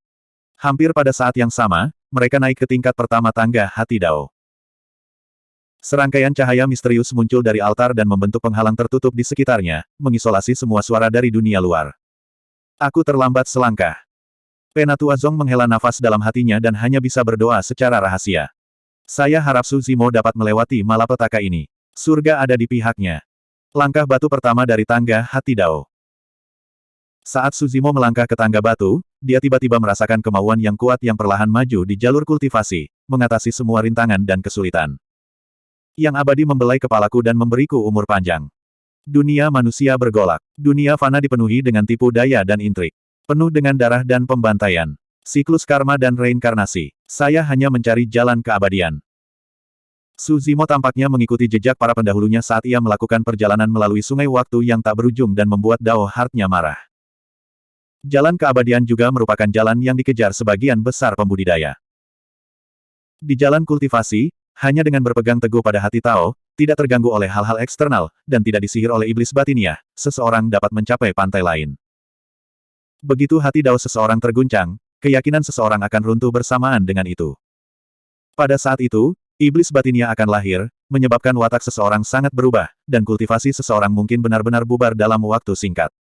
Hampir pada saat yang sama, mereka naik ke tingkat pertama tangga hati Dao. Serangkaian cahaya misterius muncul dari altar dan membentuk penghalang tertutup di sekitarnya, mengisolasi semua suara dari dunia luar. Aku terlambat selangkah. Penatua Zong menghela nafas dalam hatinya dan hanya bisa berdoa secara rahasia. Saya harap Su Zimo dapat melewati malapetaka ini. Surga ada di pihaknya. Langkah batu pertama dari tangga hati Dao. Saat Su Zimo melangkah ke tangga batu, dia tiba-tiba merasakan kemauan yang kuat yang perlahan maju di jalur kultivasi, mengatasi semua rintangan dan kesulitan. Yang abadi membelai kepalaku dan memberiku umur panjang. Dunia manusia bergolak. Dunia fana dipenuhi dengan tipu daya dan intrik. Penuh dengan darah dan pembantaian. Siklus karma dan reinkarnasi. Saya hanya mencari jalan keabadian. Su Zimo tampaknya mengikuti jejak para pendahulunya saat ia melakukan perjalanan melalui sungai waktu yang tak berujung dan membuat Dao Heart-nya marah. Jalan keabadian juga merupakan jalan yang dikejar sebagian besar pembudidaya. Di jalan kultivasi, hanya dengan berpegang teguh pada hati Tao, tidak terganggu oleh hal-hal eksternal, dan tidak disihir oleh iblis batiniah, seseorang dapat mencapai pantai lain. Begitu hati Dao seseorang terguncang, keyakinan seseorang akan runtuh bersamaan dengan itu. Pada saat itu, iblis batiniah akan lahir, menyebabkan watak seseorang sangat berubah, dan kultivasi seseorang mungkin benar-benar bubar dalam waktu singkat.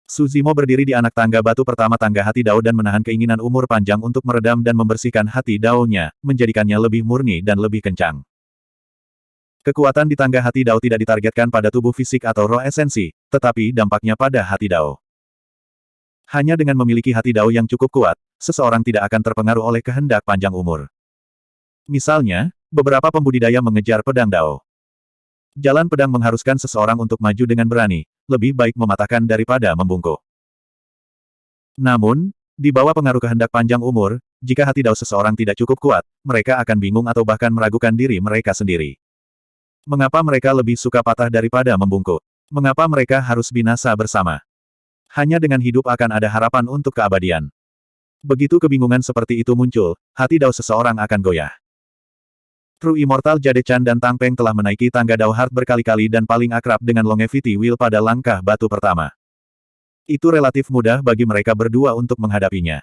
Su Zimo berdiri di anak tangga batu pertama tangga hati Dao dan menahan keinginan umur panjang untuk meredam dan membersihkan hati Dao-nya, menjadikannya lebih murni dan lebih kencang. Kekuatan di tangga hati Dao tidak ditargetkan pada tubuh fisik atau roh esensi, tetapi dampaknya pada hati Dao. Hanya dengan memiliki hati Dao yang cukup kuat, seseorang tidak akan terpengaruh oleh kehendak panjang umur. Misalnya, beberapa pembudidaya mengejar pedang Dao. Jalan pedang mengharuskan seseorang untuk maju dengan berani, lebih baik mematahkan daripada membungkuk. Namun, di bawah pengaruh kehendak panjang umur, jika hati Dao seseorang tidak cukup kuat, mereka akan bingung atau bahkan meragukan diri mereka sendiri. Mengapa mereka lebih suka patah daripada membungkuk? Mengapa mereka harus binasa bersama? Hanya dengan hidup akan ada harapan untuk keabadian. Begitu kebingungan seperti itu muncul, hati Dao seseorang akan goyah. True Immortal Jade Chan dan Tang Peng telah menaiki tangga Dao Heart berkali-kali dan paling akrab dengan Longevity Wheel pada langkah batu pertama. Itu relatif mudah bagi mereka berdua untuk menghadapinya.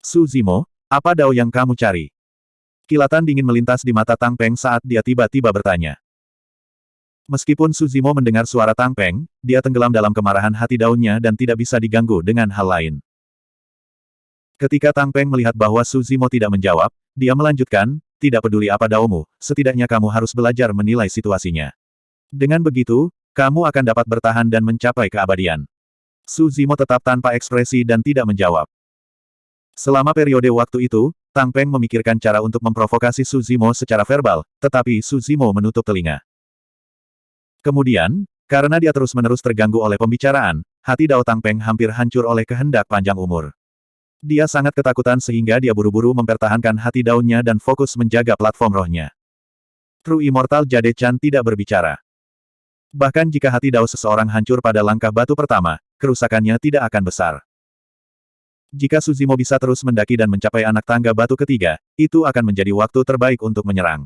Su Zimo, apa Dao yang kamu cari? Kilatan dingin melintas di mata Tang Peng saat dia tiba-tiba bertanya. Meskipun Su Zimo mendengar suara Tang Peng, dia tenggelam dalam kemarahan hati Dao-nya dan tidak bisa diganggu dengan hal lain. Ketika Tang Peng melihat bahwa Su Zimo tidak menjawab, dia melanjutkan, tidak peduli apa Daomu, setidaknya kamu harus belajar menilai situasinya. Dengan begitu, kamu akan dapat bertahan dan mencapai keabadian. Su Zimo tetap tanpa ekspresi dan tidak menjawab. Selama periode waktu itu, Tang Peng memikirkan cara untuk memprovokasi Su Zimo secara verbal, tetapi Su Zimo menutup telinga. Kemudian, karena dia terus-menerus terganggu oleh pembicaraan, hati Dao Tang Peng hampir hancur oleh kehendak panjang umur. Dia sangat ketakutan sehingga dia buru-buru mempertahankan hati Dao-nya dan fokus menjaga platform rohnya. True Immortal Jade Chan tidak berbicara. Bahkan jika hati Dao seseorang hancur pada langkah batu pertama, kerusakannya tidak akan besar. Jika Su Zimo bisa terus mendaki dan mencapai anak tangga batu ketiga, itu akan menjadi waktu terbaik untuk menyerang.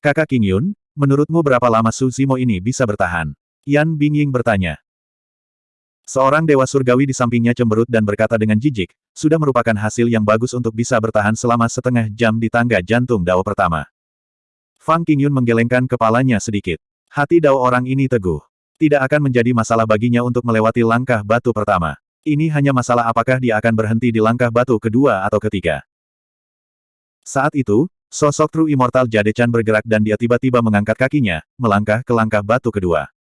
Kakak King Yun, menurutmu berapa lama Su Zimo ini bisa bertahan? Yan Bingying bertanya. Seorang dewa surgawi di sampingnya cemberut dan berkata dengan jijik, sudah merupakan hasil yang bagus untuk bisa bertahan selama setengah jam di tangga jantung Dao pertama. Fang Qingyun menggelengkan kepalanya sedikit. Hati Dao orang ini teguh. Tidak akan menjadi masalah baginya untuk melewati langkah batu pertama. Ini hanya masalah apakah dia akan berhenti di langkah batu kedua atau ketiga. Saat itu, sosok True Immortal Jade Chan bergerak dan dia tiba-tiba mengangkat kakinya, melangkah ke langkah batu kedua.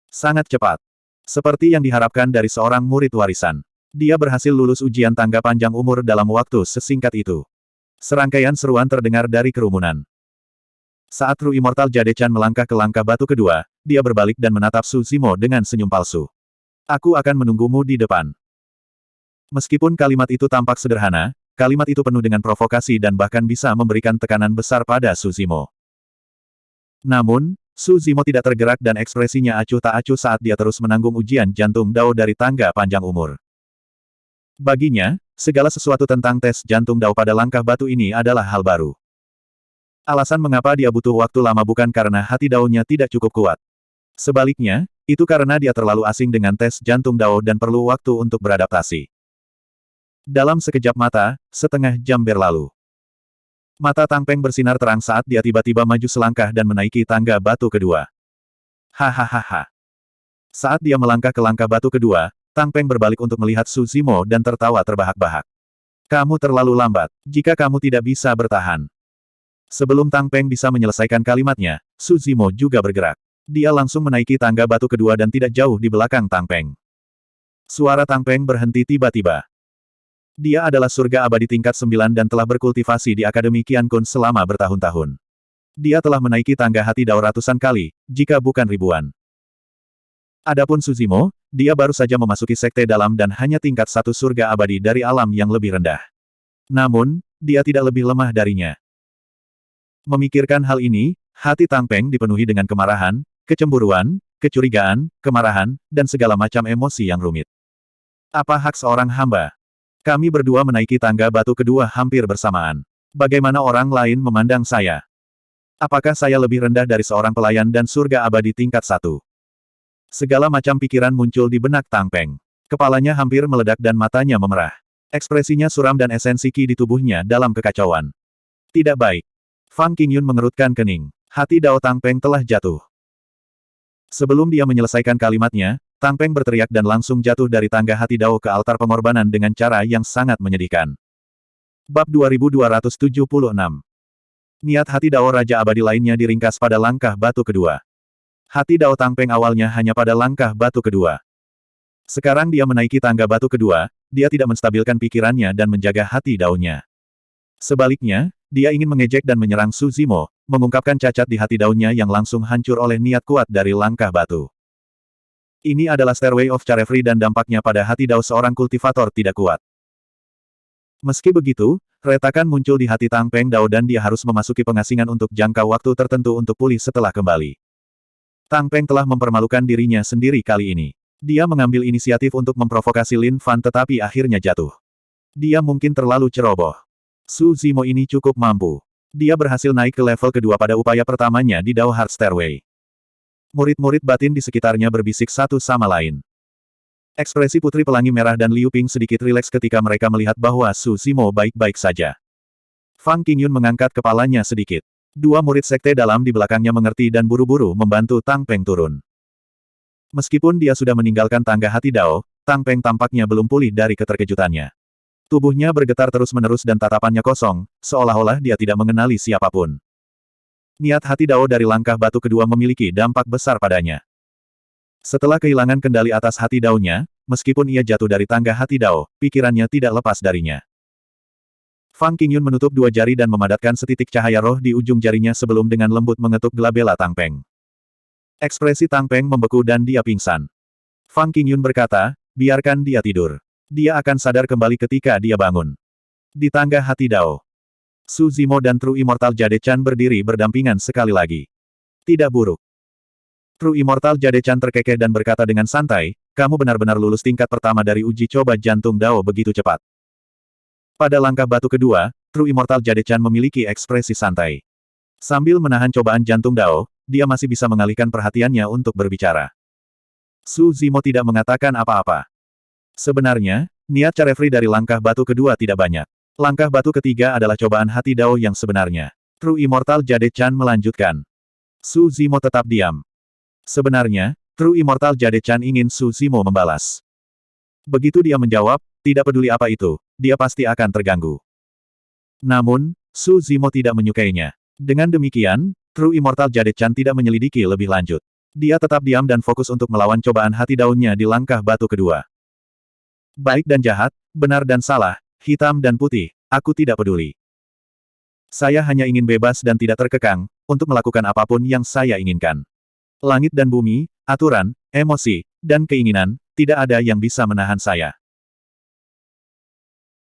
Sangat cepat. Seperti yang diharapkan dari seorang murid warisan. Dia berhasil lulus ujian tangga panjang umur dalam waktu sesingkat itu. Serangkaian seruan terdengar dari kerumunan. Saat True Immortal Jade Chan melangkah ke langkah batu kedua, dia berbalik dan menatap Su Zimo dengan senyum palsu. Aku akan menunggumu di depan. Meskipun kalimat itu tampak sederhana, kalimat itu penuh dengan provokasi dan bahkan bisa memberikan tekanan besar pada Su Zimo. Namun, Su Zimo tidak tergerak dan ekspresinya acuh tak acuh saat dia terus menanggung ujian jantung Dao dari tangga panjang umur. Baginya, segala sesuatu tentang tes jantung Dao pada langkah batu ini adalah hal baru. Alasan mengapa dia butuh waktu lama bukan karena hati Dao-nya tidak cukup kuat. Sebaliknya, itu karena dia terlalu asing dengan tes jantung Dao dan perlu waktu untuk beradaptasi. Dalam sekejap mata, setengah jam berlalu. Mata Tang Peng bersinar terang saat dia tiba-tiba maju selangkah dan menaiki tangga batu kedua. Hahaha. Saat dia melangkah ke langkah batu kedua, Tang Peng berbalik untuk melihat Su Zimo dan tertawa terbahak-bahak. Kamu terlalu lambat. Jika kamu tidak bisa bertahan, Sebelum Tang Peng bisa menyelesaikan kalimatnya, Su Zimo juga bergerak. Dia langsung menaiki tangga batu kedua dan tidak jauh di belakang Tang Peng. Suara Tang Peng berhenti tiba-tiba. Dia adalah surga abadi tingkat 9 dan telah berkultivasi di Akademi Qiankun selama bertahun-tahun. Dia telah menaiki tangga hati Dao ratusan kali, jika bukan ribuan. Adapun Su Zimo, dia baru saja memasuki sekte dalam dan hanya tingkat 1 surga abadi dari alam yang lebih rendah. Namun, dia tidak lebih lemah darinya. Memikirkan hal ini, hati Tang Peng dipenuhi dengan kemarahan, kecemburuan, kecurigaan, kemarahan, dan segala macam emosi yang rumit. Apa hak seorang hamba? Kami berdua menaiki tangga batu kedua hampir bersamaan. Bagaimana orang lain memandang saya? Apakah saya lebih rendah dari seorang pelayan dan surga abadi tingkat 1? Segala macam pikiran muncul di benak Tang Peng. Kepalanya hampir meledak dan matanya memerah. Ekspresinya suram dan esensi Qi di tubuhnya dalam kekacauan. Tidak baik. Fang Qingyun mengerutkan kening. Hati Dao Tang Peng telah jatuh. Sebelum dia menyelesaikan kalimatnya, Tang Peng berteriak dan langsung jatuh dari tangga hati Dao ke altar pengorbanan dengan cara yang sangat menyedihkan. Bab 2276. Niat hati Dao Raja Abadi lainnya diringkas pada langkah batu kedua. Hati Dao Tang Peng awalnya hanya pada langkah batu kedua. Sekarang dia menaiki tangga batu kedua, dia tidak menstabilkan pikirannya dan menjaga hati Dao-nya. Sebaliknya, dia ingin mengejek dan menyerang Su Zimo, mengungkapkan cacat di hati Dao-nya yang langsung hancur oleh niat kuat dari langkah batu. Ini adalah Stairway of Carefree dan dampaknya pada hati Dao seorang kultivator tidak kuat. Meski begitu, retakan muncul di hati Tang Peng Dao dan dia harus memasuki pengasingan untuk jangka waktu tertentu untuk pulih setelah kembali. Tang Peng telah mempermalukan dirinya sendiri kali ini. Dia mengambil inisiatif untuk memprovokasi Lin Fan tetapi akhirnya jatuh. Dia mungkin terlalu ceroboh. Su Zimo ini cukup mampu. Dia berhasil naik ke level kedua pada upaya pertamanya di Dao Heart Stairway. Murid-murid batin di sekitarnya berbisik satu sama lain. Ekspresi Putri Pelangi Merah dan Liu Ping sedikit rileks ketika mereka melihat bahwa Su Zimo baik-baik saja. Fang Qingyun mengangkat kepalanya sedikit. Dua murid sekte dalam di belakangnya mengerti dan buru-buru membantu Tang Peng turun. Meskipun dia sudah meninggalkan tangga hati Dao, Tang Peng tampaknya belum pulih dari keterkejutannya. Tubuhnya bergetar terus-menerus dan tatapannya kosong, seolah-olah dia tidak mengenali siapapun. Niat hati Dao dari langkah batu kedua memiliki dampak besar padanya. Setelah kehilangan kendali atas hati Dao-nya, meskipun ia jatuh dari tangga hati Dao, pikirannya tidak lepas darinya. Fang Qingyun menutup dua jari dan memadatkan setitik cahaya roh di ujung jarinya sebelum dengan lembut mengetuk gelabela Tang Peng. Ekspresi Tang Peng membeku dan dia pingsan. Fang Qingyun berkata, biarkan dia tidur. Dia akan sadar kembali ketika dia bangun. Di tangga hati Dao, Su Zimo dan True Immortal Jade Chan berdiri berdampingan sekali lagi. Tidak buruk. True Immortal Jade Chan terkekeh dan berkata dengan santai, kamu benar-benar lulus tingkat pertama dari uji coba jantung Dao begitu cepat. Pada langkah batu kedua, True Immortal Jade Chan memiliki ekspresi santai. Sambil menahan cobaan jantung Dao, dia masih bisa mengalihkan perhatiannya untuk berbicara. Su Zimo tidak mengatakan apa-apa. Sebenarnya, niat Carefree dari langkah batu kedua tidak banyak. Langkah batu ketiga adalah cobaan hati Dao yang sebenarnya. True Immortal Jade Chan melanjutkan. Su Zimo tetap diam. Sebenarnya, True Immortal Jade Chan ingin Su Zimo membalas. Begitu dia menjawab, tidak peduli apa itu, dia pasti akan terganggu. Namun, Su Zimo tidak menyukainya. Dengan demikian, True Immortal Jade Chan tidak menyelidiki lebih lanjut. Dia tetap diam dan fokus untuk melawan cobaan hati Dao-nya di langkah batu kedua. Baik dan jahat, benar dan salah, hitam dan putih, aku tidak peduli. Saya hanya ingin bebas dan tidak terkekang, untuk melakukan apapun yang saya inginkan. Langit dan bumi, aturan, emosi, dan keinginan, tidak ada yang bisa menahan saya.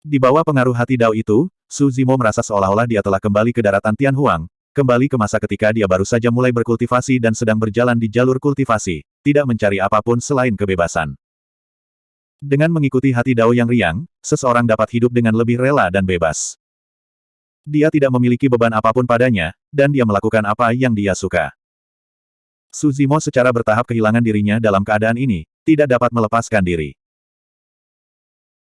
Di bawah pengaruh hati Dao itu, Su Zimo merasa seolah-olah dia telah kembali ke daratan Tianhuang, kembali ke masa ketika dia baru saja mulai berkultivasi dan sedang berjalan di jalur kultivasi, tidak mencari apapun selain kebebasan. Dengan mengikuti hati Dao yang riang, seseorang dapat hidup dengan lebih rela dan bebas. Dia tidak memiliki beban apapun padanya, dan dia melakukan apa yang dia suka. Su Zimo secara bertahap kehilangan dirinya dalam keadaan ini, tidak dapat melepaskan diri.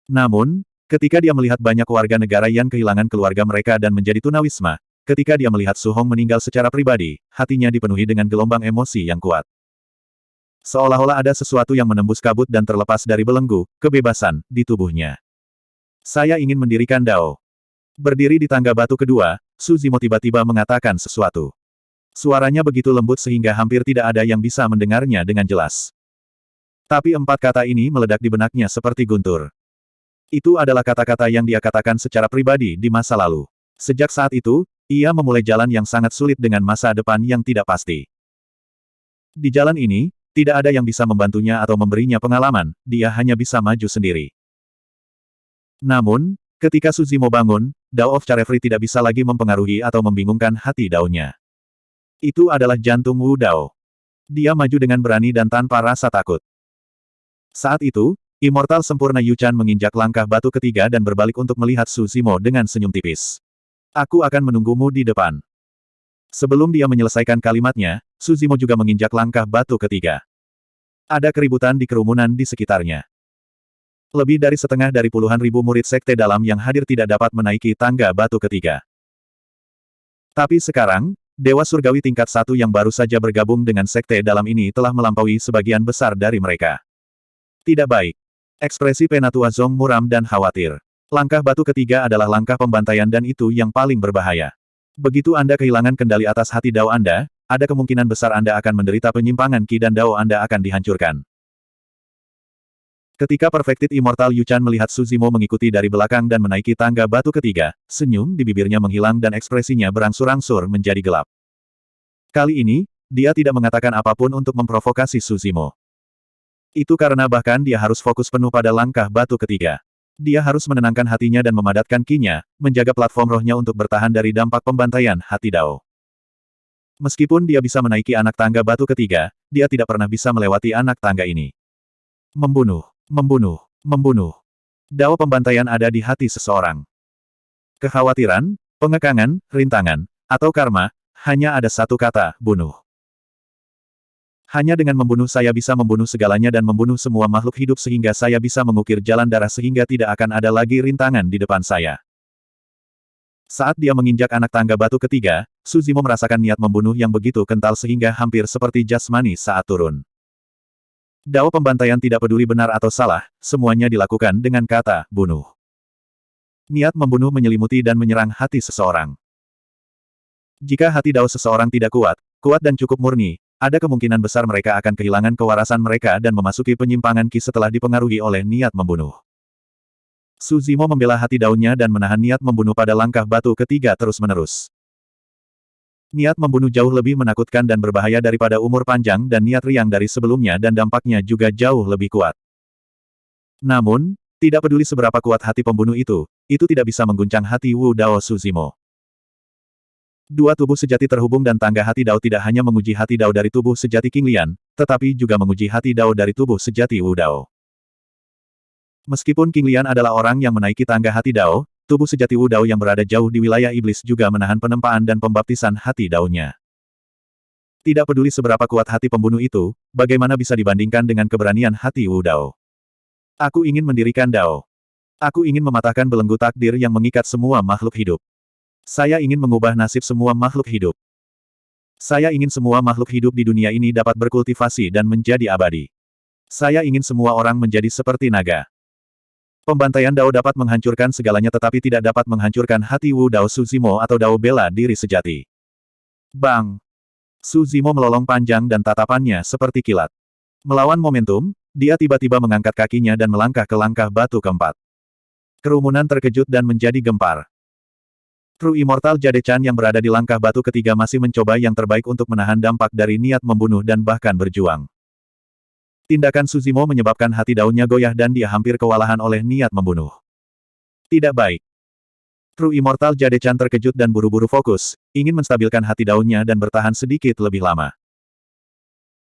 Namun, ketika dia melihat banyak warga negara yang kehilangan keluarga mereka dan menjadi tunawisma, ketika dia melihat Su Hong meninggal secara pribadi, hatinya dipenuhi dengan gelombang emosi yang kuat. Seolah-olah ada sesuatu yang menembus kabut dan terlepas dari belenggu, kebebasan, di tubuhnya. Saya ingin mendirikan Dao. Berdiri di tangga batu kedua, Su Zimo tiba-tiba mengatakan sesuatu. Suaranya begitu lembut sehingga hampir tidak ada yang bisa mendengarnya dengan jelas. Tapi 4 kata ini meledak di benaknya seperti guntur. Itu adalah kata-kata yang dia katakan secara pribadi di masa lalu. Sejak saat itu, ia memulai jalan yang sangat sulit dengan masa depan yang tidak pasti. Di jalan ini, tidak ada yang bisa membantunya atau memberinya pengalaman, dia hanya bisa maju sendiri. Namun, ketika Su Zimo bangun, Dao of Carefree tidak bisa lagi mempengaruhi atau membingungkan hati Dao-nya. Itu adalah jantung Wu Dao. Dia maju dengan berani dan tanpa rasa takut. Saat itu, Immortal sempurna Yu Chan menginjak langkah batu ketiga dan berbalik untuk melihat Su Zimo dengan senyum tipis. Aku akan menunggumu di depan. Sebelum dia menyelesaikan kalimatnya, Su Zimo juga menginjak langkah batu ketiga. Ada keributan di kerumunan di sekitarnya. Lebih dari setengah dari puluhan ribu murid sekte dalam yang hadir tidak dapat menaiki tangga batu ketiga. Tapi sekarang, Dewa Surgawi tingkat 1 yang baru saja bergabung dengan sekte dalam ini telah melampaui sebagian besar dari mereka. Tidak baik. Ekspresi Penatua Zong muram dan khawatir. Langkah batu ketiga adalah langkah pembantaian dan itu yang paling berbahaya. Begitu Anda kehilangan kendali atas hati Dao Anda, ada kemungkinan besar Anda akan menderita penyimpangan Qi dan Dao Anda akan dihancurkan. Ketika Perfected Immortal Yu Chan melihat Su Zimo mengikuti dari belakang dan menaiki tangga batu ketiga, senyum di bibirnya menghilang dan ekspresinya berangsur-angsur menjadi gelap. Kali ini, dia tidak mengatakan apapun untuk memprovokasi Su Zimo. Itu karena bahkan dia harus fokus penuh pada langkah batu ketiga. Dia harus menenangkan hatinya dan memadatkan Qi-nya, menjaga platform rohnya untuk bertahan dari dampak pembantaian hati Dao. Meskipun dia bisa menaiki anak tangga batu ketiga, dia tidak pernah bisa melewati anak tangga ini. Membunuh, membunuh, membunuh. Dao pembantaian ada di hati seseorang. Kekhawatiran, pengekangan, rintangan, atau karma, hanya ada satu kata, bunuh. Hanya dengan membunuh saya bisa membunuh segalanya dan membunuh semua makhluk hidup sehingga saya bisa mengukir jalan darah sehingga tidak akan ada lagi rintangan di depan saya. Saat dia menginjak anak tangga batu ketiga, Su Zimo merasakan niat membunuh yang begitu kental sehingga hampir seperti jasmani saat turun. Dao pembantaian tidak peduli benar atau salah, semuanya dilakukan dengan kata, bunuh. Niat membunuh menyelimuti dan menyerang hati seseorang. Jika hati Dao seseorang tidak kuat dan cukup murni, ada kemungkinan besar mereka akan kehilangan kewarasan mereka dan memasuki penyimpangan Qi setelah dipengaruhi oleh niat membunuh. Su Zimo membela hati Dao-nya dan menahan niat membunuh pada langkah batu ketiga terus-menerus. Niat membunuh jauh lebih menakutkan dan berbahaya daripada umur panjang dan niat riang dari sebelumnya dan dampaknya juga jauh lebih kuat. Namun, tidak peduli seberapa kuat hati pembunuh itu tidak bisa mengguncang hati Wu Dao Su Zimo. Dua tubuh sejati terhubung dan tangga hati Dao tidak hanya menguji hati Dao dari tubuh sejati King Lian, tetapi juga menguji hati Dao dari tubuh sejati Wu Dao. Meskipun King Lian adalah orang yang menaiki tangga hati Dao, tubuh sejati Wu Dao yang berada jauh di wilayah iblis juga menahan penempaan dan pembaptisan hati Dao-nya. Tidak peduli seberapa kuat hati pembunuh itu, bagaimana bisa dibandingkan dengan keberanian hati Wu Dao. Aku ingin mendirikan Dao. Aku ingin mematahkan belenggu takdir yang mengikat semua makhluk hidup. Saya ingin mengubah nasib semua makhluk hidup. Saya ingin semua makhluk hidup di dunia ini dapat berkultivasi dan menjadi abadi. Saya ingin semua orang menjadi seperti naga. Pembantaian Dao dapat menghancurkan segalanya tetapi tidak dapat menghancurkan hati Wu Dao Su Zimo atau Dao bela diri sejati. Bang! Su Zimo melolong panjang dan tatapannya seperti kilat. Melawan momentum, dia tiba-tiba mengangkat kakinya dan melangkah ke langkah batu keempat. Kerumunan terkejut dan menjadi gempar. True Immortal Jade Chan yang berada di langkah batu ketiga masih mencoba yang terbaik untuk menahan dampak dari niat membunuh dan bahkan berjuang. Tindakan Su Zimo menyebabkan hati Dao-nya goyah dan dia hampir kewalahan oleh niat membunuh. Tidak baik. True Immortal Jade Chan terkejut dan buru-buru fokus, ingin menstabilkan hati Dao-nya dan bertahan sedikit lebih lama.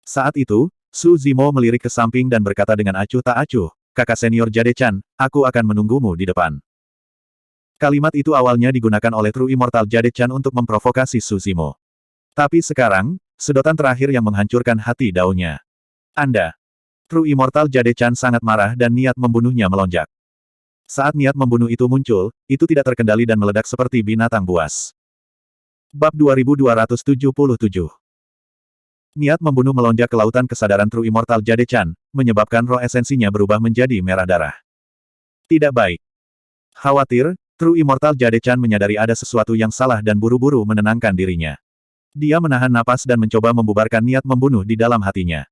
Saat itu, Su Zimo melirik ke samping dan berkata dengan acuh tak acuh, "Kakak senior Jade Chan, aku akan menunggumu di depan." Kalimat itu awalnya digunakan oleh True Immortal Jade Chan untuk memprovokasi Su Zimo. Tapi sekarang, sedotan terakhir yang menghancurkan hati Dao-nya. Anda. True Immortal Jade Chan sangat marah dan niat membunuhnya melonjak. Saat niat membunuh itu muncul, itu tidak terkendali dan meledak seperti binatang buas. Bab 2277. Niat membunuh melonjak ke lautan kesadaran True Immortal Jade Chan, menyebabkan roh esensinya berubah menjadi merah darah. Tidak baik. Khawatir, True Immortal Jade Chan menyadari ada sesuatu yang salah dan buru-buru menenangkan dirinya. Dia menahan napas dan mencoba membubarkan niat membunuh di dalam hatinya.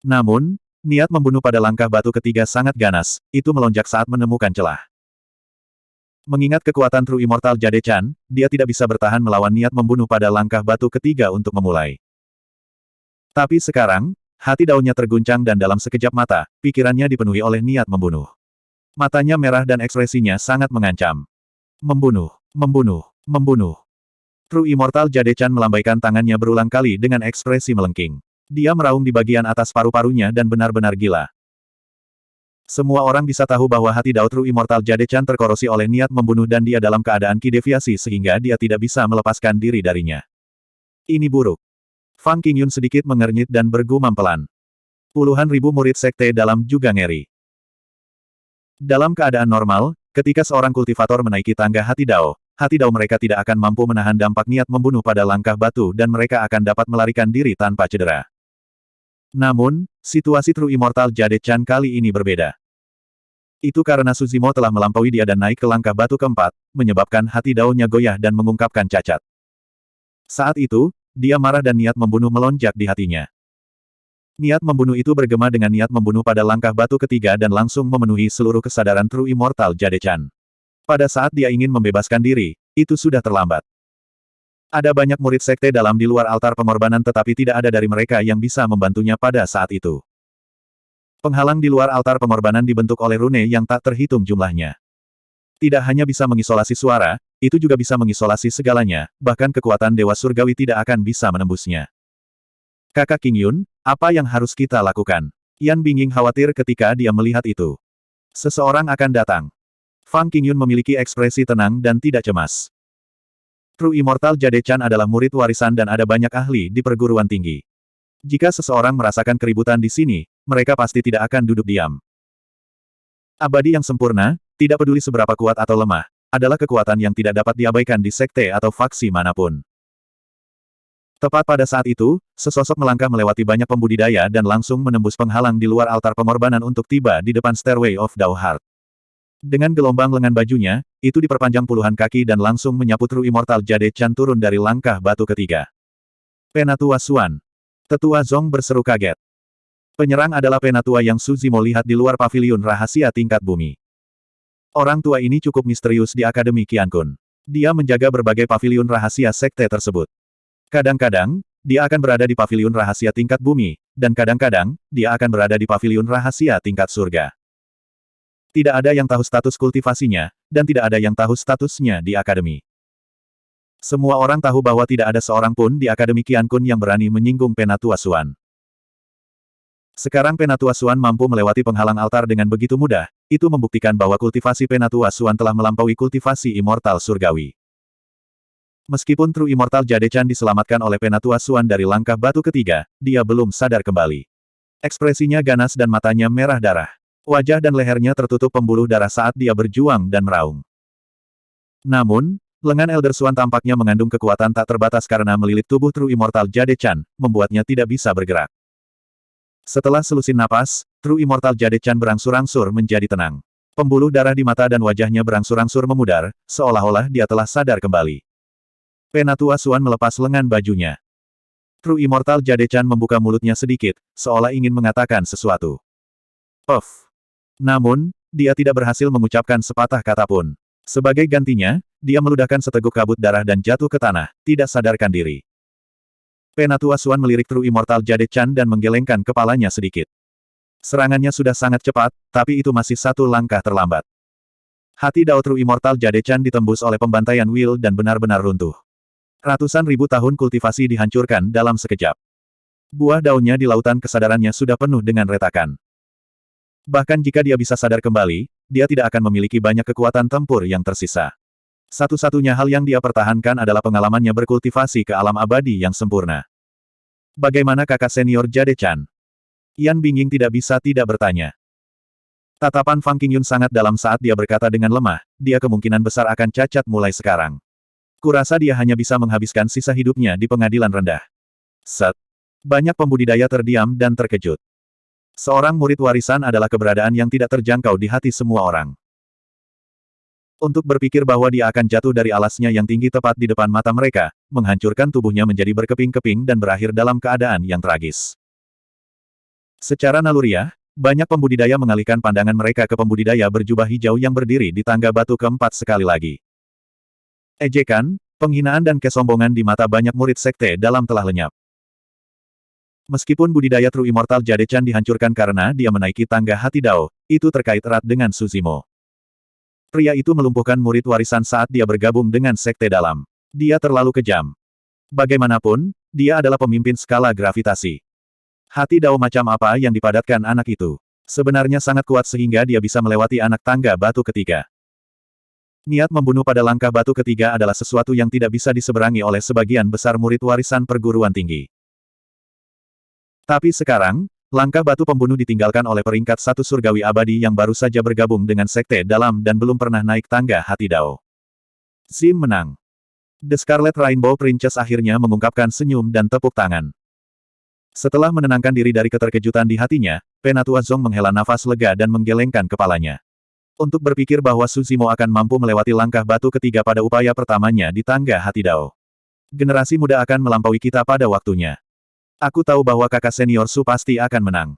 Namun, niat membunuh pada langkah batu ketiga sangat ganas, itu melonjak saat menemukan celah. Mengingat kekuatan True Immortal Jade Chan, dia tidak bisa bertahan melawan niat membunuh pada langkah batu ketiga untuk memulai. Tapi sekarang, hati daunnya terguncang dan dalam sekejap mata, pikirannya dipenuhi oleh niat membunuh. Matanya merah dan ekspresinya sangat mengancam. Membunuh, membunuh, membunuh. True Immortal Jade Chan melambaikan tangannya berulang kali dengan ekspresi melengking. Dia meraung di bagian atas paru-parunya dan benar-benar gila. Semua orang bisa tahu bahwa hati Dao True Immortal Jade Chan terkorosi oleh niat membunuh dan dia dalam keadaan ki deviasi sehingga dia tidak bisa melepaskan diri darinya. Ini buruk. Fang Qingyun sedikit mengernyit dan bergumam pelan. Puluhan ribu murid sekte dalam juga ngeri. Dalam keadaan normal, ketika seorang kultivator menaiki tangga hati Dao mereka tidak akan mampu menahan dampak niat membunuh pada langkah batu dan mereka akan dapat melarikan diri tanpa cedera. Namun, situasi True Immortal Jade Chan kali ini berbeda. Itu karena Suzimo telah melampaui dia dan naik ke langkah batu keempat, menyebabkan hati Dao-nya goyah dan mengungkapkan cacat. Saat itu, dia marah dan niat membunuh melonjak di hatinya. Niat membunuh itu bergema dengan niat membunuh pada langkah batu ketiga dan langsung memenuhi seluruh kesadaran True Immortal Jade Chan. Pada saat dia ingin membebaskan diri, itu sudah terlambat. Ada banyak murid sekte dalam di luar altar pengorbanan tetapi tidak ada dari mereka yang bisa membantunya pada saat itu. Penghalang di luar altar pengorbanan dibentuk oleh rune yang tak terhitung jumlahnya. Tidak hanya bisa mengisolasi suara, itu juga bisa mengisolasi segalanya, bahkan kekuatan Dewa Surgawi tidak akan bisa menembusnya. Kakak Qingyun, apa yang harus kita lakukan? Yan Bingying khawatir ketika dia melihat itu. Seseorang akan datang. Fang Qingyun memiliki ekspresi tenang dan tidak cemas. True Immortal Jade Chan adalah murid warisan dan ada banyak ahli di perguruan tinggi. Jika seseorang merasakan keributan di sini, mereka pasti tidak akan duduk diam. Abadi yang sempurna, tidak peduli seberapa kuat atau lemah, adalah kekuatan yang tidak dapat diabaikan di sekte atau faksi manapun. Tepat pada saat itu, sesosok melangkah melewati banyak pembudidaya dan langsung menembus penghalang di luar altar pengorbanan untuk tiba di depan Stairway of Dao Heart. Dengan gelombang lengan bajunya, itu diperpanjang puluhan kaki dan langsung menyapu True Immortal Jade Chan turun dari langkah batu ketiga. Penatua Xuan. Tetua Zong berseru kaget. Penyerang adalah penatua yang Suzimo lihat di luar paviliun rahasia tingkat bumi. Orang tua ini cukup misterius di Akademi Qiankun. Dia menjaga berbagai paviliun rahasia sekte tersebut. Kadang-kadang, dia akan berada di paviliun rahasia tingkat bumi, dan kadang-kadang, dia akan berada di paviliun rahasia tingkat surga. Tidak ada yang tahu status kultivasinya, dan tidak ada yang tahu statusnya di akademi. Semua orang tahu bahwa tidak ada seorang pun di Akademi Qiankun yang berani menyinggung Penatua Xuan. Sekarang Penatua Xuan mampu melewati penghalang altar dengan begitu mudah, itu membuktikan bahwa kultivasi Penatua Xuan telah melampaui kultivasi Immortal Surgawi. Meskipun True Immortal Jade Chan diselamatkan oleh Penatua Xuan dari langkah batu ketiga, dia belum sadar kembali. Ekspresinya ganas dan matanya merah darah. Wajah dan lehernya tertutup pembuluh darah saat dia berjuang dan meraung. Namun, lengan Elder Xuan tampaknya mengandung kekuatan tak terbatas karena melilit tubuh True Immortal Jade Chan, membuatnya tidak bisa bergerak. Setelah selusin napas, True Immortal Jade Chan berangsur-angsur menjadi tenang. Pembuluh darah di mata dan wajahnya berangsur-angsur memudar, seolah-olah dia telah sadar kembali. Penatua Xuan melepas lengan bajunya. True Immortal Jade Chan membuka mulutnya sedikit, seolah ingin mengatakan sesuatu. Puff. Namun, dia tidak berhasil mengucapkan sepatah kata pun. Sebagai gantinya, dia meludahkan seteguk kabut darah dan jatuh ke tanah, tidak sadarkan diri. Penatua Xuan melirik True Immortal Jade Chan dan menggelengkan kepalanya sedikit. Serangannya sudah sangat cepat, tapi itu masih satu langkah terlambat. Hati Dao True Immortal Jade Chan ditembus oleh pembantaian Will dan benar-benar runtuh. Ratusan ribu tahun kultivasi dihancurkan dalam sekejap. Buah daunnya di lautan kesadarannya sudah penuh dengan retakan. Bahkan jika dia bisa sadar kembali, dia tidak akan memiliki banyak kekuatan tempur yang tersisa. Satu-satunya hal yang dia pertahankan adalah pengalamannya berkultivasi ke alam abadi yang sempurna. Bagaimana kakak senior Jade Chan? Yan Bingying tidak bisa tidak bertanya. Tatapan Fang Qingyun sangat dalam saat dia berkata dengan lemah, dia kemungkinan besar akan cacat mulai sekarang. Kurasa dia hanya bisa menghabiskan sisa hidupnya di pengadilan rendah. Set. Banyak pembudidaya terdiam dan terkejut. Seorang murid warisan adalah keberadaan yang tidak terjangkau di hati semua orang. Untuk berpikir bahwa dia akan jatuh dari alasnya yang tinggi tepat di depan mata mereka, menghancurkan tubuhnya menjadi berkeping-keping dan berakhir dalam keadaan yang tragis. Secara naluriah, banyak pembudidaya mengalihkan pandangan mereka ke pembudidaya berjubah hijau yang berdiri di tangga batu keempat sekali lagi. Ejekan, penghinaan dan kesombongan di mata banyak murid sekte dalam telah lenyap. Meskipun budidaya True Immortal Jade-chan dihancurkan karena dia menaiki tangga hati Dao, itu terkait erat dengan Suzimo. Pria itu melumpuhkan murid warisan saat dia bergabung dengan sekte dalam. Dia terlalu kejam. Bagaimanapun, dia adalah pemimpin skala gravitasi. Hati Dao macam apa yang dipadatkan anak itu? Sebenarnya sangat kuat sehingga dia bisa melewati anak tangga batu ketiga. Niat membunuh pada langkah batu ketiga adalah sesuatu yang tidak bisa diseberangi oleh sebagian besar murid warisan perguruan tinggi. Tapi sekarang, langkah batu pembunuh ditinggalkan oleh peringkat satu surgawi abadi yang baru saja bergabung dengan sekte dalam dan belum pernah naik tangga hati Dao. Zim menang. The Scarlet Rainbow Princess akhirnya mengungkapkan senyum dan tepuk tangan. Setelah menenangkan diri dari keterkejutan di hatinya, Penatua Zong menghela nafas lega dan menggelengkan kepalanya. Untuk berpikir bahwa Suzimo akan mampu melewati langkah batu ketiga pada upaya pertamanya di tangga hati Dao. Generasi muda akan melampaui kita pada waktunya. Aku tahu bahwa kakak senior Su pasti akan menang.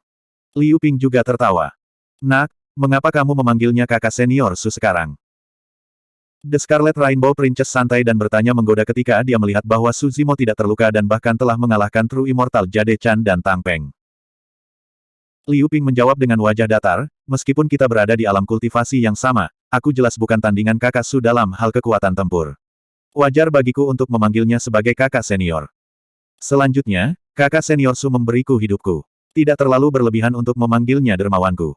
Liu Ping juga tertawa. Nak, mengapa kamu memanggilnya kakak senior Su sekarang? The Scarlet Rainbow Princess santai dan bertanya menggoda ketika dia melihat bahwa Suzimo tidak terluka dan bahkan telah mengalahkan True Immortal Jade-chan dan Tang Peng. Liu Ping menjawab dengan wajah datar, meskipun kita berada di alam kultivasi yang sama, aku jelas bukan tandingan kakak Su dalam hal kekuatan tempur. Wajar bagiku untuk memanggilnya sebagai kakak senior. Selanjutnya, kakak senior Su memberiku hidupku. Tidak terlalu berlebihan untuk memanggilnya dermawanku.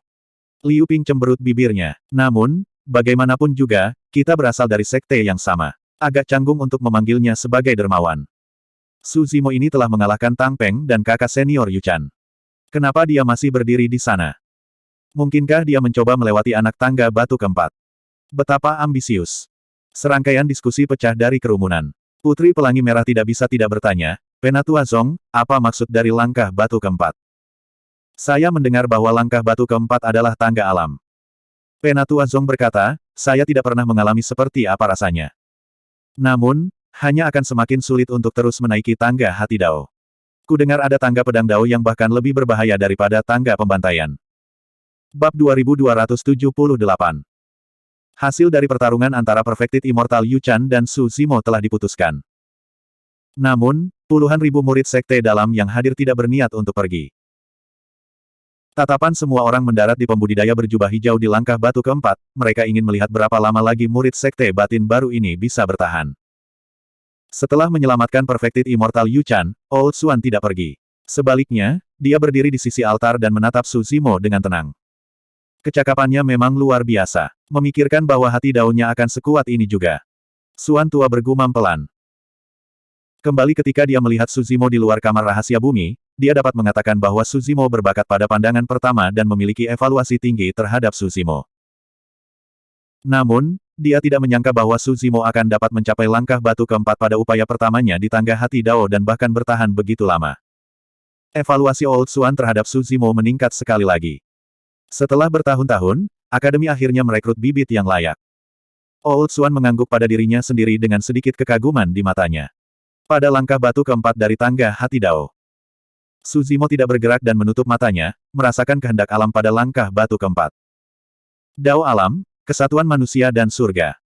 Liu Ping cemberut bibirnya. Namun, bagaimanapun juga, kita berasal dari sekte yang sama. Agak canggung untuk memanggilnya sebagai dermawan. Suzimo ini telah mengalahkan Tang Peng dan kakak senior Yu Chan. Kenapa dia masih berdiri di sana? Mungkinkah dia mencoba melewati anak tangga batu keempat? Betapa ambisius. Serangkaian diskusi pecah dari kerumunan. Putri Pelangi Merah tidak bisa tidak bertanya, Penatua Zong, apa maksud dari langkah batu keempat? Saya mendengar bahwa langkah batu keempat adalah tangga alam. Penatua Zong berkata, saya tidak pernah mengalami seperti apa rasanya. Namun, hanya akan semakin sulit untuk terus menaiki tangga hati Dao. Kudengar ada tangga pedang Dao yang bahkan lebih berbahaya daripada tangga pembantaian. Bab 2278. Hasil dari pertarungan antara Perfected Immortal Yu Chan dan Su Zimo telah diputuskan. Namun, puluhan ribu murid sekte dalam yang hadir tidak berniat untuk pergi. Tatapan semua orang mendarat di pembudidaya berjubah hijau di langkah batu keempat, mereka ingin melihat berapa lama lagi murid sekte batin baru ini bisa bertahan. Setelah menyelamatkan Perfected Immortal Yu Chan, Old Xuan tidak pergi. Sebaliknya, dia berdiri di sisi altar dan menatap Su Zimo dengan tenang. Kecakapannya memang luar biasa. Memikirkan bahwa hati daunnya akan sekuat ini juga. Xuan tua bergumam pelan. Kembali ketika dia melihat Suzimo di luar kamar rahasia bumi, dia dapat mengatakan bahwa Suzimo berbakat pada pandangan pertama dan memiliki evaluasi tinggi terhadap Suzimo. Namun, dia tidak menyangka bahwa Suzimo akan dapat mencapai langkah batu keempat pada upaya pertamanya di tangga hati Dao dan bahkan bertahan begitu lama. Evaluasi Old Xuan terhadap Suzimo meningkat sekali lagi. Setelah bertahun-tahun, Akademi akhirnya merekrut bibit yang layak. Old Xuan mengangguk pada dirinya sendiri dengan sedikit kekaguman di matanya. Pada langkah batu keempat dari tangga hati Dao, Suzimo tidak bergerak dan menutup matanya, merasakan kehendak alam pada langkah batu keempat. Dao alam, kesatuan manusia dan surga.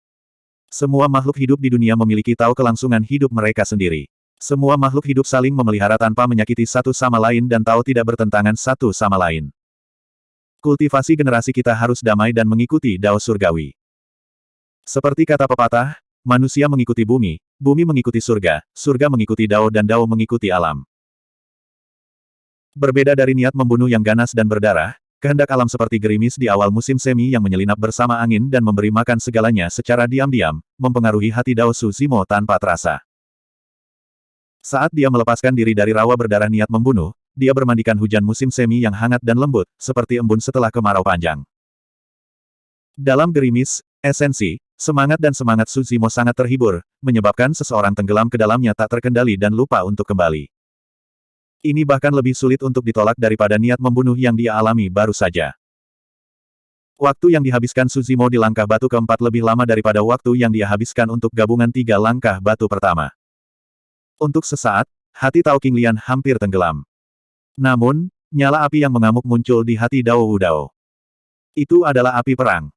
Semua makhluk hidup di dunia memiliki tahu kelangsungan hidup mereka sendiri. Semua makhluk hidup saling memelihara tanpa menyakiti satu sama lain dan tahu tidak bertentangan satu sama lain. Kultivasi generasi kita harus damai dan mengikuti Dao surgawi. Seperti kata pepatah, manusia mengikuti bumi, bumi mengikuti surga, surga mengikuti Dao dan Dao mengikuti alam. Berbeda dari niat membunuh yang ganas dan berdarah, kehendak alam seperti gerimis di awal musim semi yang menyelinap bersama angin dan memberi makan segalanya secara diam-diam, mempengaruhi hati Dao Suzimo tanpa terasa. Saat dia melepaskan diri dari rawa berdarah niat membunuh, dia bermandikan hujan musim semi yang hangat dan lembut, seperti embun setelah kemarau panjang. Dalam gerimis, esensi, semangat dan semangat Suzimo sangat terhibur, menyebabkan seseorang tenggelam ke dalamnya tak terkendali dan lupa untuk kembali. Ini bahkan lebih sulit untuk ditolak daripada niat membunuh yang dia alami baru saja. Waktu yang dihabiskan Suzimo di langkah batu keempat lebih lama daripada waktu yang dia habiskan untuk gabungan 3 langkah batu pertama. Untuk sesaat, hati Tao Qinglian hampir tenggelam. Namun, nyala api yang mengamuk muncul di hati Dao Wudao. Itu adalah api perang.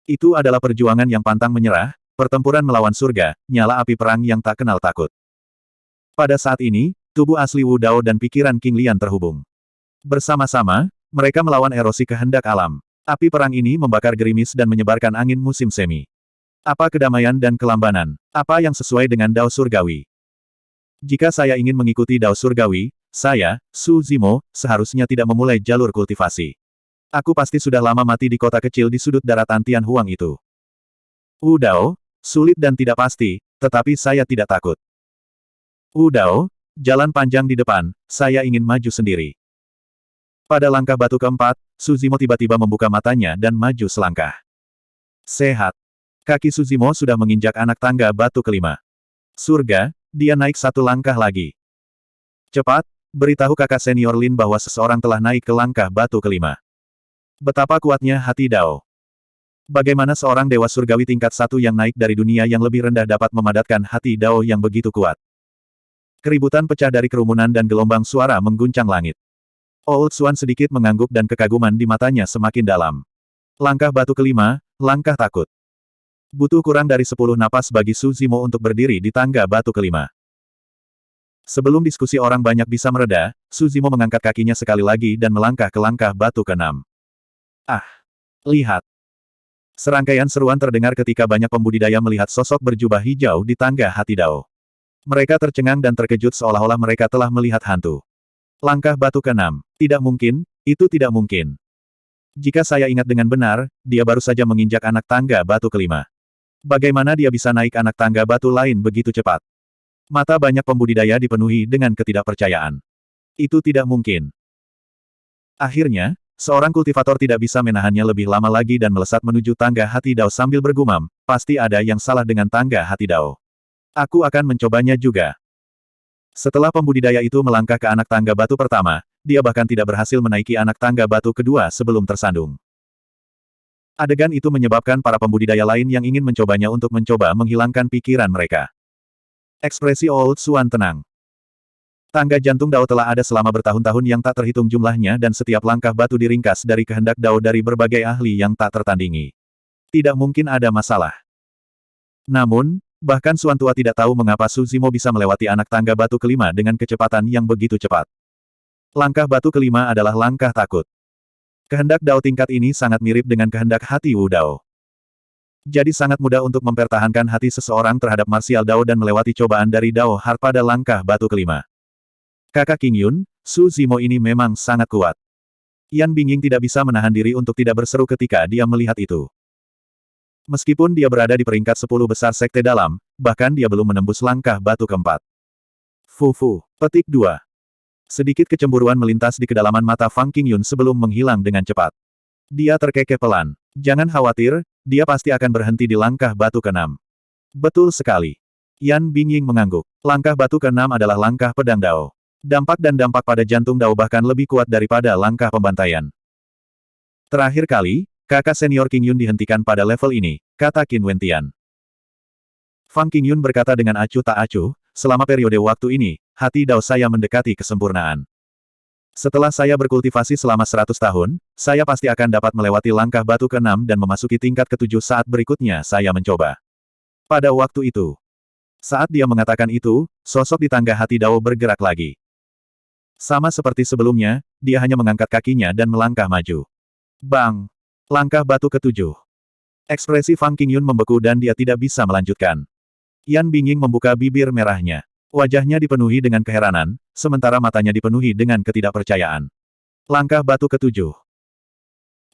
Itu adalah perjuangan yang pantang menyerah, pertempuran melawan surga, nyala api perang yang tak kenal takut. Pada saat ini, tubuh asli Wu Dao dan pikiran Qinglian terhubung. Bersama-sama, mereka melawan erosi kehendak alam. Api perang ini membakar gerimis dan menyebarkan angin musim semi. Apa kedamaian dan kelambanan? Apa yang sesuai dengan Dao Surgawi? Jika saya ingin mengikuti Dao Surgawi, saya, Su Zimo, seharusnya tidak memulai jalur kultivasi. Aku pasti sudah lama mati di kota kecil di sudut daratan Tianhuang itu. Wu Dao, sulit dan tidak pasti, tetapi saya tidak takut. Wu Dao, jalan panjang di depan, saya ingin maju sendiri. Pada langkah batu keempat, Suzimo tiba-tiba membuka matanya dan maju selangkah. Sehat. Kaki Suzimo sudah menginjak anak tangga batu kelima. Surga, dia naik 1 langkah lagi. Cepat, beritahu kakak senior Lin bahwa seseorang telah naik ke langkah batu kelima. Betapa kuatnya hati Dao. Bagaimana seorang dewa surgawi tingkat 1 yang naik dari dunia yang lebih rendah dapat memadatkan hati Dao yang begitu kuat. Keributan pecah dari kerumunan dan gelombang suara mengguncang langit. Old Swan sedikit mengangguk dan kekaguman di matanya semakin dalam. Langkah batu kelima, langkah takut. Butuh kurang dari 10 napas bagi Su Zimo untuk berdiri di tangga batu kelima. Sebelum diskusi orang banyak bisa mereda, Su Zimo mengangkat kakinya sekali lagi dan melangkah ke langkah batu ke-6. Ah! Lihat! Serangkaian seruan terdengar ketika banyak pembudidaya melihat sosok berjubah hijau di tangga hati Dao. Mereka tercengang dan terkejut seolah-olah mereka telah melihat hantu. Langkah batu ke-6. Tidak mungkin, itu tidak mungkin. Jika saya ingat dengan benar, dia baru saja menginjak anak tangga batu kelima. Bagaimana dia bisa naik anak tangga batu lain begitu cepat? Mata banyak pembudidaya dipenuhi dengan ketidakpercayaan. Itu tidak mungkin. Akhirnya, seorang kultivator tidak bisa menahannya lebih lama lagi dan melesat menuju tangga hati Dao sambil bergumam, pasti ada yang salah dengan tangga hati Dao. Aku akan mencobanya juga. Setelah pembudidaya itu melangkah ke anak tangga batu pertama, dia bahkan tidak berhasil menaiki anak tangga batu kedua sebelum tersandung. Adegan itu menyebabkan para pembudidaya lain yang ingin mencobanya untuk mencoba menghilangkan pikiran mereka. Ekspresi Old Swan tenang. Tangga jantung Dao telah ada selama bertahun-tahun yang tak terhitung jumlahnya dan setiap langkah batu diringkas dari kehendak Dao dari berbagai ahli yang tak tertandingi. Tidak mungkin ada masalah. Namun, bahkan Suan Tua tidak tahu mengapa Su Zimo bisa melewati anak tangga batu kelima dengan kecepatan yang begitu cepat. Langkah batu kelima adalah langkah takut. Kehendak Dao tingkat ini sangat mirip dengan kehendak hati Wu Dao. Jadi sangat mudah untuk mempertahankan hati seseorang terhadap martial Dao dan melewati cobaan dari Dao Heart pada langkah batu kelima. Kakak King Yun, Su Zimo ini memang sangat kuat. Yan Bingying tidak bisa menahan diri untuk tidak berseru ketika dia melihat itu. Meskipun dia berada di peringkat 10 besar sekte dalam, bahkan dia belum menembus langkah batu keempat. Fufu. Petik 2. Sedikit kecemburuan melintas di kedalaman mata Fang Qingyun sebelum menghilang dengan cepat. Dia terkekeh pelan. Jangan khawatir, dia pasti akan berhenti di langkah batu ke-6. Betul sekali. Yan Bingying mengangguk. Langkah batu ke-6 adalah langkah pedang Dao. Dampak dan dampak pada jantung Dao bahkan lebih kuat daripada langkah pembantaian. Terakhir kali, kakak senior King Yun dihentikan pada level ini, kata Qin Wentian. Fang Qingyun berkata dengan acuh tak acuh, selama periode waktu ini, hati Dao saya mendekati kesempurnaan. Setelah saya berkultivasi selama 100 tahun, saya pasti akan dapat melewati langkah batu ke-6 dan memasuki tingkat ke-7 saat berikutnya saya mencoba. Pada waktu itu, saat dia mengatakan itu, sosok di tangga hati Dao bergerak lagi. Sama seperti sebelumnya, dia hanya mengangkat kakinya dan melangkah maju. Bang! Langkah batu ke-7. Ekspresi Fang Qingyun membeku dan dia tidak bisa melanjutkan. Yan Bingying membuka bibir merahnya. Wajahnya dipenuhi dengan keheranan, sementara matanya dipenuhi dengan ketidakpercayaan. Langkah batu ke-7.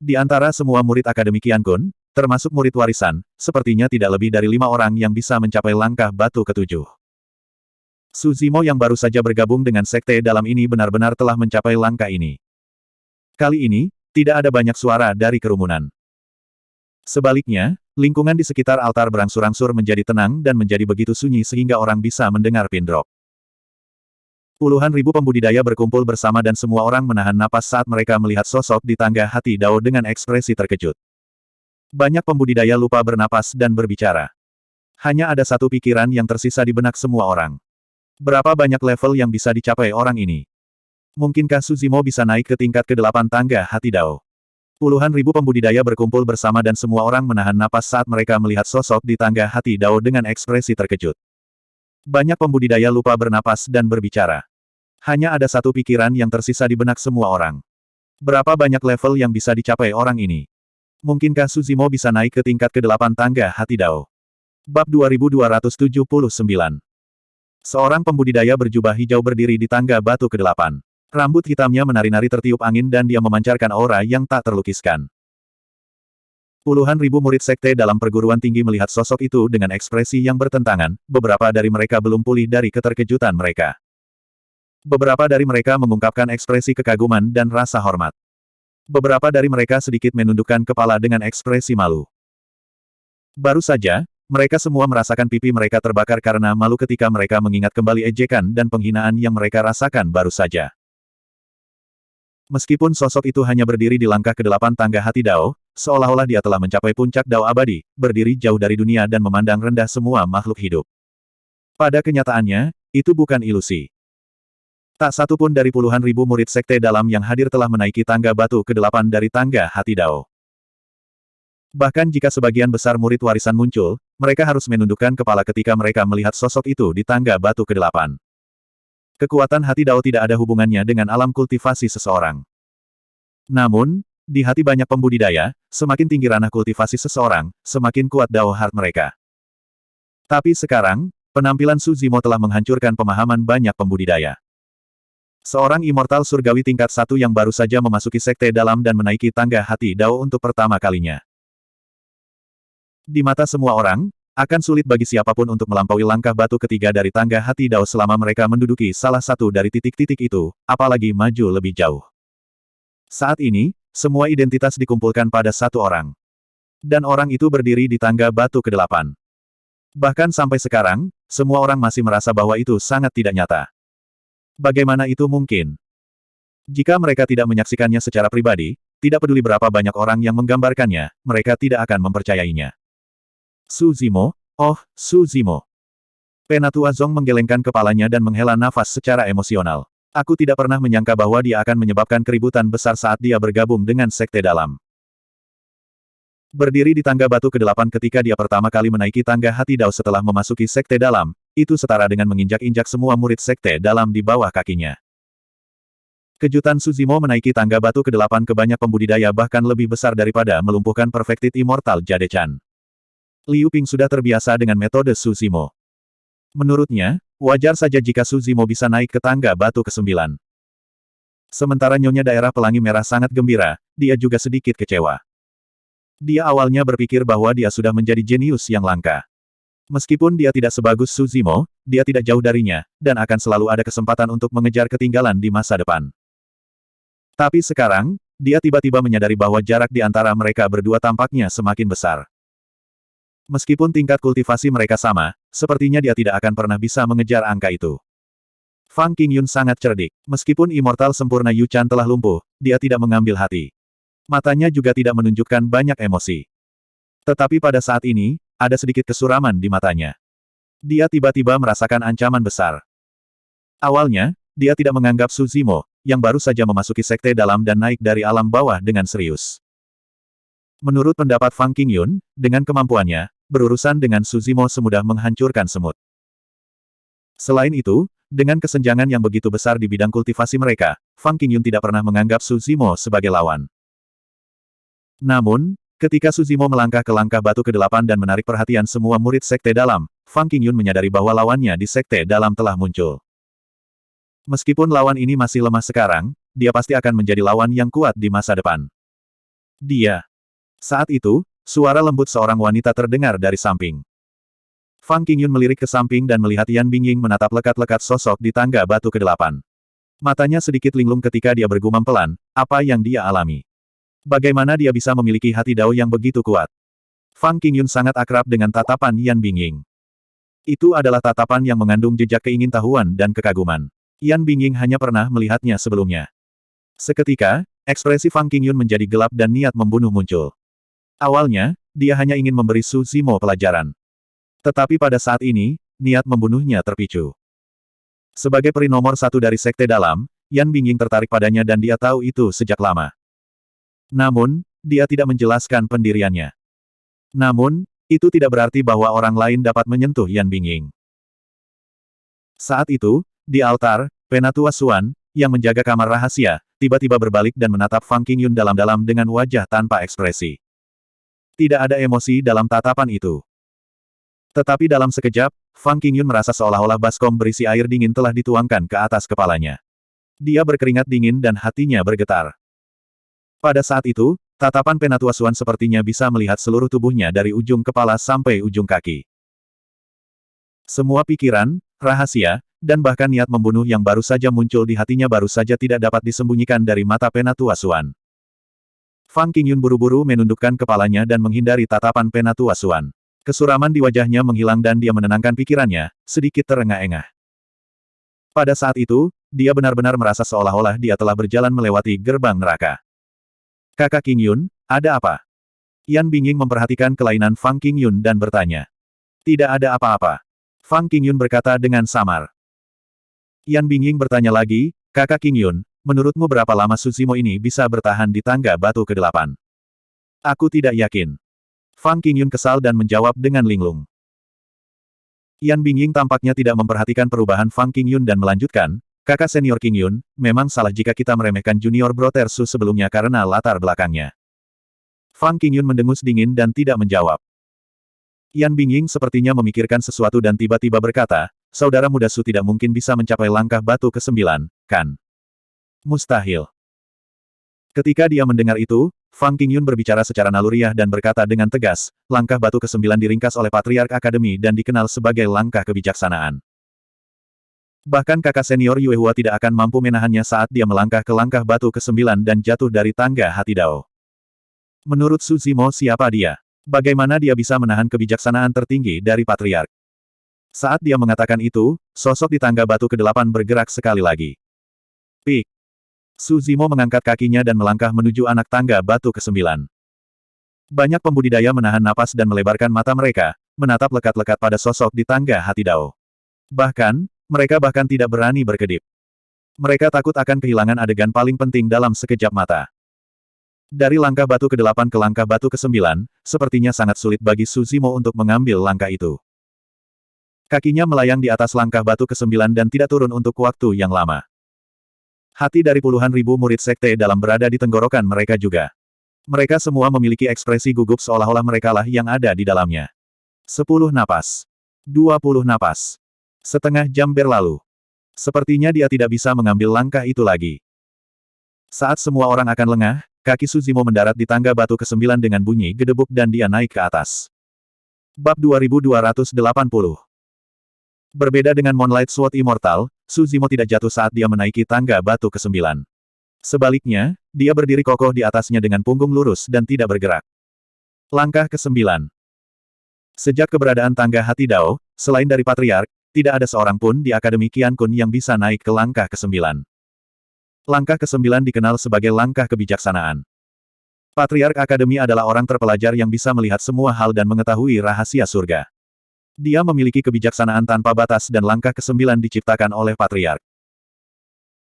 Di antara semua murid Akademi Qiankun, termasuk murid warisan, sepertinya tidak lebih dari 5 orang yang bisa mencapai langkah batu ke-7. Su Zimo yang baru saja bergabung dengan sekte dalam ini benar-benar telah mencapai langkah ini. Kali ini, tidak ada banyak suara dari kerumunan. Sebaliknya, lingkungan di sekitar altar berangsur-angsur menjadi tenang dan menjadi begitu sunyi sehingga orang bisa mendengar pin drop. Puluhan ribu pembudidaya berkumpul bersama dan semua orang menahan napas saat mereka melihat sosok di tangga hati Dao dengan ekspresi terkejut. Banyak pembudidaya lupa bernapas dan berbicara. Hanya ada satu pikiran yang tersisa di benak semua orang. Berapa banyak level yang bisa dicapai orang ini? Mungkinkah Suzimo bisa naik ke tingkat ke-8 tangga hati Dao? Puluhan ribu pembudidaya berkumpul bersama dan semua orang menahan napas saat mereka melihat sosok di tangga hati Dao dengan ekspresi terkejut. Banyak pembudidaya lupa bernapas dan berbicara. Hanya ada satu pikiran yang tersisa di benak semua orang. Berapa banyak level yang bisa dicapai orang ini? Mungkinkah Suzimo bisa naik ke tingkat ke-8 tangga hati Dao? Bab 2279. Seorang pembudidaya berjubah hijau berdiri di tangga batu ke-8. Rambut hitamnya menari-nari tertiup angin dan dia memancarkan aura yang tak terlukiskan. Puluhan ribu murid sekte dalam perguruan tinggi melihat sosok itu dengan ekspresi yang bertentangan, beberapa dari mereka belum pulih dari keterkejutan mereka. Beberapa dari mereka mengungkapkan ekspresi kekaguman dan rasa hormat. Beberapa dari mereka sedikit menundukkan kepala dengan ekspresi malu. Baru saja, mereka semua merasakan pipi mereka terbakar karena malu ketika mereka mengingat kembali ejekan dan penghinaan yang mereka rasakan baru saja. Meskipun sosok itu hanya berdiri di langkah ke-8 tangga hati Dao, seolah-olah dia telah mencapai puncak Dao abadi, berdiri jauh dari dunia dan memandang rendah semua makhluk hidup. Pada kenyataannya, itu bukan ilusi. Tak satu pun dari puluhan ribu murid sekte dalam yang hadir telah menaiki tangga batu ke-8 dari tangga hati Dao. Bahkan jika sebagian besar murid warisan muncul, mereka harus menundukkan kepala ketika mereka melihat sosok itu di tangga batu ke-8. Kekuatan hati Dao tidak ada hubungannya dengan alam kultivasi seseorang. Namun, di hati banyak pembudidaya, semakin tinggi ranah kultivasi seseorang, semakin kuat Dao Heart mereka. Tapi sekarang, penampilan Suzimo telah menghancurkan pemahaman banyak pembudidaya. Seorang immortal surgawi tingkat 1 yang baru saja memasuki sekte dalam dan menaiki tangga hati Dao untuk pertama kalinya. Di mata semua orang, akan sulit bagi siapapun untuk melampaui langkah batu ketiga dari tangga hati Dao selama mereka menduduki salah satu dari titik-titik itu, apalagi maju lebih jauh. Saat ini, semua identitas dikumpulkan pada satu orang. Dan orang itu berdiri di tangga batu ke-8. Bahkan sampai sekarang, semua orang masih merasa bahwa itu sangat tidak nyata. Bagaimana itu mungkin? Jika mereka tidak menyaksikannya secara pribadi, tidak peduli berapa banyak orang yang menggambarkannya, mereka tidak akan mempercayainya. Suzimo, oh, Suzimo. Penatua Zong menggelengkan kepalanya dan menghela nafas secara emosional. Aku tidak pernah menyangka bahwa dia akan menyebabkan keributan besar saat dia bergabung dengan sekte dalam. Berdiri di tangga batu ke-8 ketika dia pertama kali menaiki tangga hati Dao setelah memasuki sekte dalam, itu setara dengan menginjak-injak semua murid sekte dalam di bawah kakinya. Kejutan Suzimo menaiki tangga batu ke-8 ke banyak pembudidaya bahkan lebih besar daripada melumpuhkan Perfected Immortal Jade-chan. Liu Ping sudah terbiasa dengan metode Suzimo. Menurutnya, wajar saja jika Suzimo bisa naik ke tangga batu ke-9. Sementara Nyonya Daerah Pelangi Merah sangat gembira, dia juga sedikit kecewa. Dia awalnya berpikir bahwa dia sudah menjadi jenius yang langka. Meskipun dia tidak sebagus Suzimo, dia tidak jauh darinya, dan akan selalu ada kesempatan untuk mengejar ketinggalan di masa depan. Tapi sekarang, dia tiba-tiba menyadari bahwa jarak di antara mereka berdua tampaknya semakin besar. Meskipun tingkat kultivasi mereka sama, sepertinya dia tidak akan pernah bisa mengejar angka itu. Fang Qingyun sangat cerdik. Meskipun immortal sempurna Yu Chan telah lumpuh, dia tidak mengambil hati. Matanya juga tidak menunjukkan banyak emosi. Tetapi pada saat ini, ada sedikit kesuraman di matanya. Dia tiba-tiba merasakan ancaman besar. Awalnya, dia tidak menganggap Suzimo, yang baru saja memasuki sekte dalam dan naik dari alam bawah dengan serius. Menurut pendapat Fang Qingyun, dengan kemampuannya, berurusan dengan Suzimo semudah menghancurkan semut. Selain itu, dengan kesenjangan yang begitu besar di bidang kultivasi mereka, Fang Qingyun tidak pernah menganggap Suzimo sebagai lawan. Namun, ketika Suzimo melangkah ke langkah batu ke-8 dan menarik perhatian semua murid sekte dalam, Fang Qingyun menyadari bahwa lawannya di sekte dalam telah muncul. Meskipun lawan ini masih lemah sekarang, dia pasti akan menjadi lawan yang kuat di masa depan. Dia. Saat itu, suara lembut seorang wanita terdengar dari samping. Fang Qingyun melirik ke samping dan melihat Yan Bingying menatap lekat-lekat sosok di tangga batu ke-8. Matanya sedikit linglung ketika dia bergumam pelan, apa yang dia alami. Bagaimana dia bisa memiliki hati Dao yang begitu kuat? Fang Qingyun sangat akrab dengan tatapan Yan Bingying. Itu adalah tatapan yang mengandung jejak keingintahuan dan kekaguman. Yan Bingying hanya pernah melihatnya sebelumnya. Seketika, ekspresi Fang Qingyun menjadi gelap dan niat membunuh muncul. Awalnya, dia hanya ingin memberi Su Zimo pelajaran. Tetapi pada saat ini, niat membunuhnya terpicu. Sebagai peri nomor satu dari Sekte Dalam, Yan Bingying tertarik padanya dan dia tahu itu sejak lama. Namun, dia tidak menjelaskan pendiriannya. Namun, itu tidak berarti bahwa orang lain dapat menyentuh Yan Bingying. Saat itu, di altar, Penatua Xuan, yang menjaga kamar rahasia, tiba-tiba berbalik dan menatap Fang Qingyun dalam-dalam dengan wajah tanpa ekspresi. Tidak ada emosi dalam tatapan itu. Tetapi dalam sekejap, Fang Qingyun merasa seolah-olah baskom berisi air dingin telah dituangkan ke atas kepalanya. Dia berkeringat dingin dan hatinya bergetar. Pada saat itu, tatapan Penatua Xuan sepertinya bisa melihat seluruh tubuhnya dari ujung kepala sampai ujung kaki. Semua pikiran, rahasia, dan bahkan niat membunuh yang baru saja muncul di hatinya baru saja tidak dapat disembunyikan dari mata Penatua Xuan. Fang Qingyun buru-buru menundukkan kepalanya dan menghindari tatapan Penatua Xuan. Kesuraman di wajahnya menghilang dan dia menenangkan pikirannya, sedikit terengah-engah. Pada saat itu, dia benar-benar merasa seolah-olah dia telah berjalan melewati gerbang neraka. Kakak Qingyun, ada apa? Yan Bingying memperhatikan kelainan Fang Qingyun dan bertanya. Tidak ada apa-apa. Fang Qingyun berkata dengan samar. Yan Bingying bertanya lagi, Kakak Qingyun, menurutmu berapa lama Su Zimo ini bisa bertahan di tangga batu ke-8? Aku tidak yakin. Fang Qingyun kesal dan menjawab dengan linglung. Yan Bingying tampaknya tidak memperhatikan perubahan Fang Qingyun dan melanjutkan, Kakak senior Qingyun, memang salah jika kita meremehkan junior Brother Su sebelumnya karena latar belakangnya. Fang Qingyun mendengus dingin dan tidak menjawab. Yan Bingying sepertinya memikirkan sesuatu dan tiba-tiba berkata, saudara muda Su tidak mungkin bisa mencapai langkah batu ke-9, kan? Mustahil. Ketika dia mendengar itu, Fang Qingyun berbicara secara naluriah dan berkata dengan tegas, langkah batu ke-9 diringkas oleh Patriark Akademi dan dikenal sebagai langkah kebijaksanaan. Bahkan kakak senior Yue Hua tidak akan mampu menahannya saat dia melangkah ke langkah batu ke-9 dan jatuh dari tangga hati Dao. Menurut Su Zimo siapa dia? Bagaimana dia bisa menahan kebijaksanaan tertinggi dari Patriark? Saat dia mengatakan itu, sosok di tangga batu ke-8 bergerak sekali lagi. Pik. Su Zimo mengangkat kakinya dan melangkah menuju anak tangga batu ke-9. Banyak pembudidaya menahan napas dan melebarkan mata mereka, menatap lekat-lekat pada sosok di tangga hati Dao. Bahkan, mereka bahkan tidak berani berkedip. Mereka takut akan kehilangan adegan paling penting dalam sekejap mata. Dari langkah batu ke-8 ke langkah batu ke-9, sepertinya sangat sulit bagi Su Zimo untuk mengambil langkah itu. Kakinya melayang di atas langkah batu ke-9 dan tidak turun untuk waktu yang lama. Hati dari puluhan ribu murid sekte dalam berada di tenggorokan mereka juga. Mereka semua memiliki ekspresi gugup seolah-olah merekalah yang ada di dalamnya. 10 napas. 20 napas. Setengah jam berlalu. Sepertinya dia tidak bisa mengambil langkah itu lagi. Saat semua orang akan lengah, kaki Su Zimo mendarat di tangga batu ke-9 dengan bunyi gedebuk dan dia naik ke atas. Bab 2280. Berbeda dengan Moonlight Sword Immortal, Su Zimo tidak jatuh saat dia menaiki tangga batu ke-9. Sebaliknya, dia berdiri kokoh di atasnya dengan punggung lurus dan tidak bergerak. Langkah ke-9. Sejak keberadaan tangga hati Dao, selain dari Patriark, tidak ada seorang pun di Akademi Qiankun yang bisa naik ke langkah ke-9. Langkah ke-9 dikenal sebagai langkah kebijaksanaan. Patriark Akademi adalah orang terpelajar yang bisa melihat semua hal dan mengetahui rahasia surga. Dia memiliki kebijaksanaan tanpa batas dan langkah ke-9 diciptakan oleh Patriark.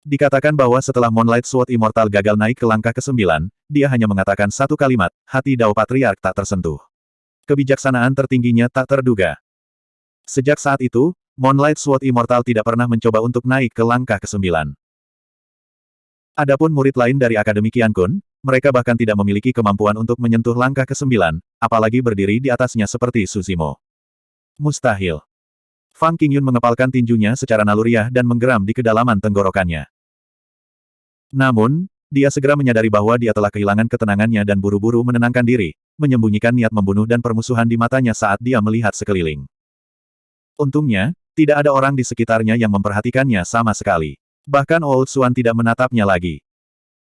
Dikatakan bahwa setelah Moonlight Sword Immortal gagal naik ke langkah ke-9, dia hanya mengatakan satu kalimat, hati Dao Patriark tak tersentuh. Kebijaksanaan tertingginya tak terduga. Sejak saat itu, Moonlight Sword Immortal tidak pernah mencoba untuk naik ke langkah ke-9. Adapun murid lain dari Akademi Qiankun, mereka bahkan tidak memiliki kemampuan untuk menyentuh langkah ke-9, apalagi berdiri di atasnya seperti Su Zimo. Mustahil. Fang Qingyun mengepalkan tinjunya secara naluriah dan menggeram di kedalaman tenggorokannya. Namun, dia segera menyadari bahwa dia telah kehilangan ketenangannya dan buru-buru menenangkan diri, menyembunyikan niat membunuh dan permusuhan di matanya saat dia melihat sekeliling. Untungnya, tidak ada orang di sekitarnya yang memperhatikannya sama sekali. Bahkan Old Xuan tidak menatapnya lagi.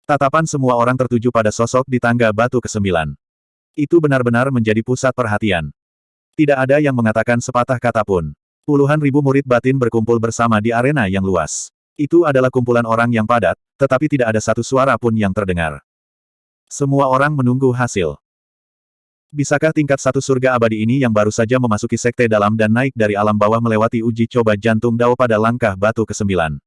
Tatapan semua orang tertuju pada sosok di tangga batu ke-9. Itu benar-benar menjadi pusat perhatian. Tidak ada yang mengatakan sepatah kata pun. Puluhan ribu murid batin berkumpul bersama di arena yang luas. Itu adalah kumpulan orang yang padat, tetapi tidak ada satu suara pun yang terdengar. Semua orang menunggu hasil. Bisakah tingkat satu surga abadi ini yang baru saja memasuki sekte dalam dan naik dari alam bawah melewati uji coba jantung Dao pada langkah batu ke-9?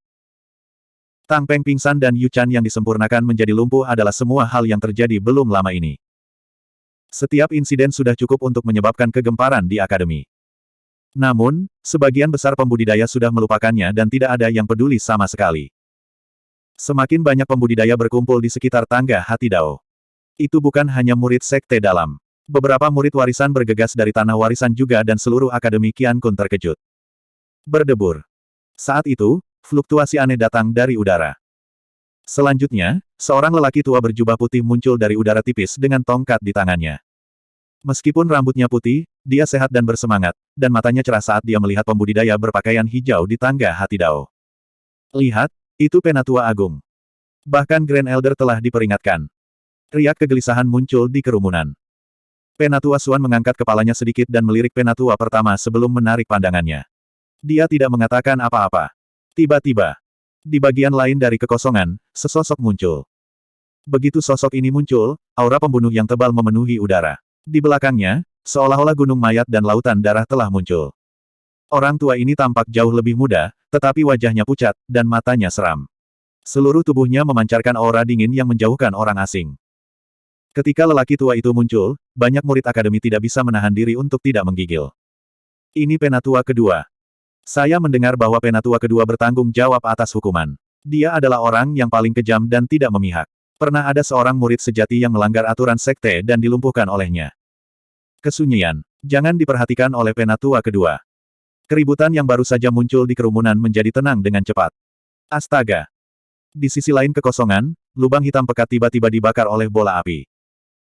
Tang Peng pingsan dan Yu Chan yang disempurnakan menjadi lumpuh adalah semua hal yang terjadi belum lama ini. Setiap insiden sudah cukup untuk menyebabkan kegemparan di akademi. Namun, sebagian besar pembudidaya sudah melupakannya dan tidak ada yang peduli sama sekali. Semakin banyak pembudidaya berkumpul di sekitar tangga hati Dao. Itu bukan hanya murid sekte dalam. Beberapa murid warisan bergegas dari tanah warisan juga dan seluruh akademi Qian Kun terkejut. Berdebur. Saat itu, fluktuasi aneh datang dari udara. Selanjutnya, seorang lelaki tua berjubah putih muncul dari udara tipis dengan tongkat di tangannya. Meskipun rambutnya putih, dia sehat dan bersemangat, dan matanya cerah saat dia melihat pembudidaya berpakaian hijau di tangga hati Dao. Lihat, itu Penatua Agung. Bahkan Grand Elder telah diperingatkan. Riak kegelisahan muncul di kerumunan. Penatua Xuan mengangkat kepalanya sedikit dan melirik Penatua pertama sebelum menarik pandangannya. Dia tidak mengatakan apa-apa. Tiba-tiba, di bagian lain dari kekosongan, sesosok muncul. Begitu sosok ini muncul, aura pembunuh yang tebal memenuhi udara. Di belakangnya, seolah-olah gunung mayat dan lautan darah telah muncul. Orang tua ini tampak jauh lebih muda, tetapi wajahnya pucat, dan matanya seram. Seluruh tubuhnya memancarkan aura dingin yang menjauhkan orang asing. Ketika lelaki tua itu muncul, banyak murid akademi tidak bisa menahan diri untuk tidak menggigil. Ini Penatua kedua. Saya mendengar bahwa Penatua kedua bertanggung jawab atas hukuman. Dia adalah orang yang paling kejam dan tidak memihak. Pernah ada seorang murid sejati yang melanggar aturan sekte dan dilumpuhkan olehnya. Kesunyian. Jangan diperhatikan oleh Penatua kedua. Keributan yang baru saja muncul di kerumunan menjadi tenang dengan cepat. Astaga! Di sisi lain kekosongan, lubang hitam pekat tiba-tiba dibakar oleh bola api.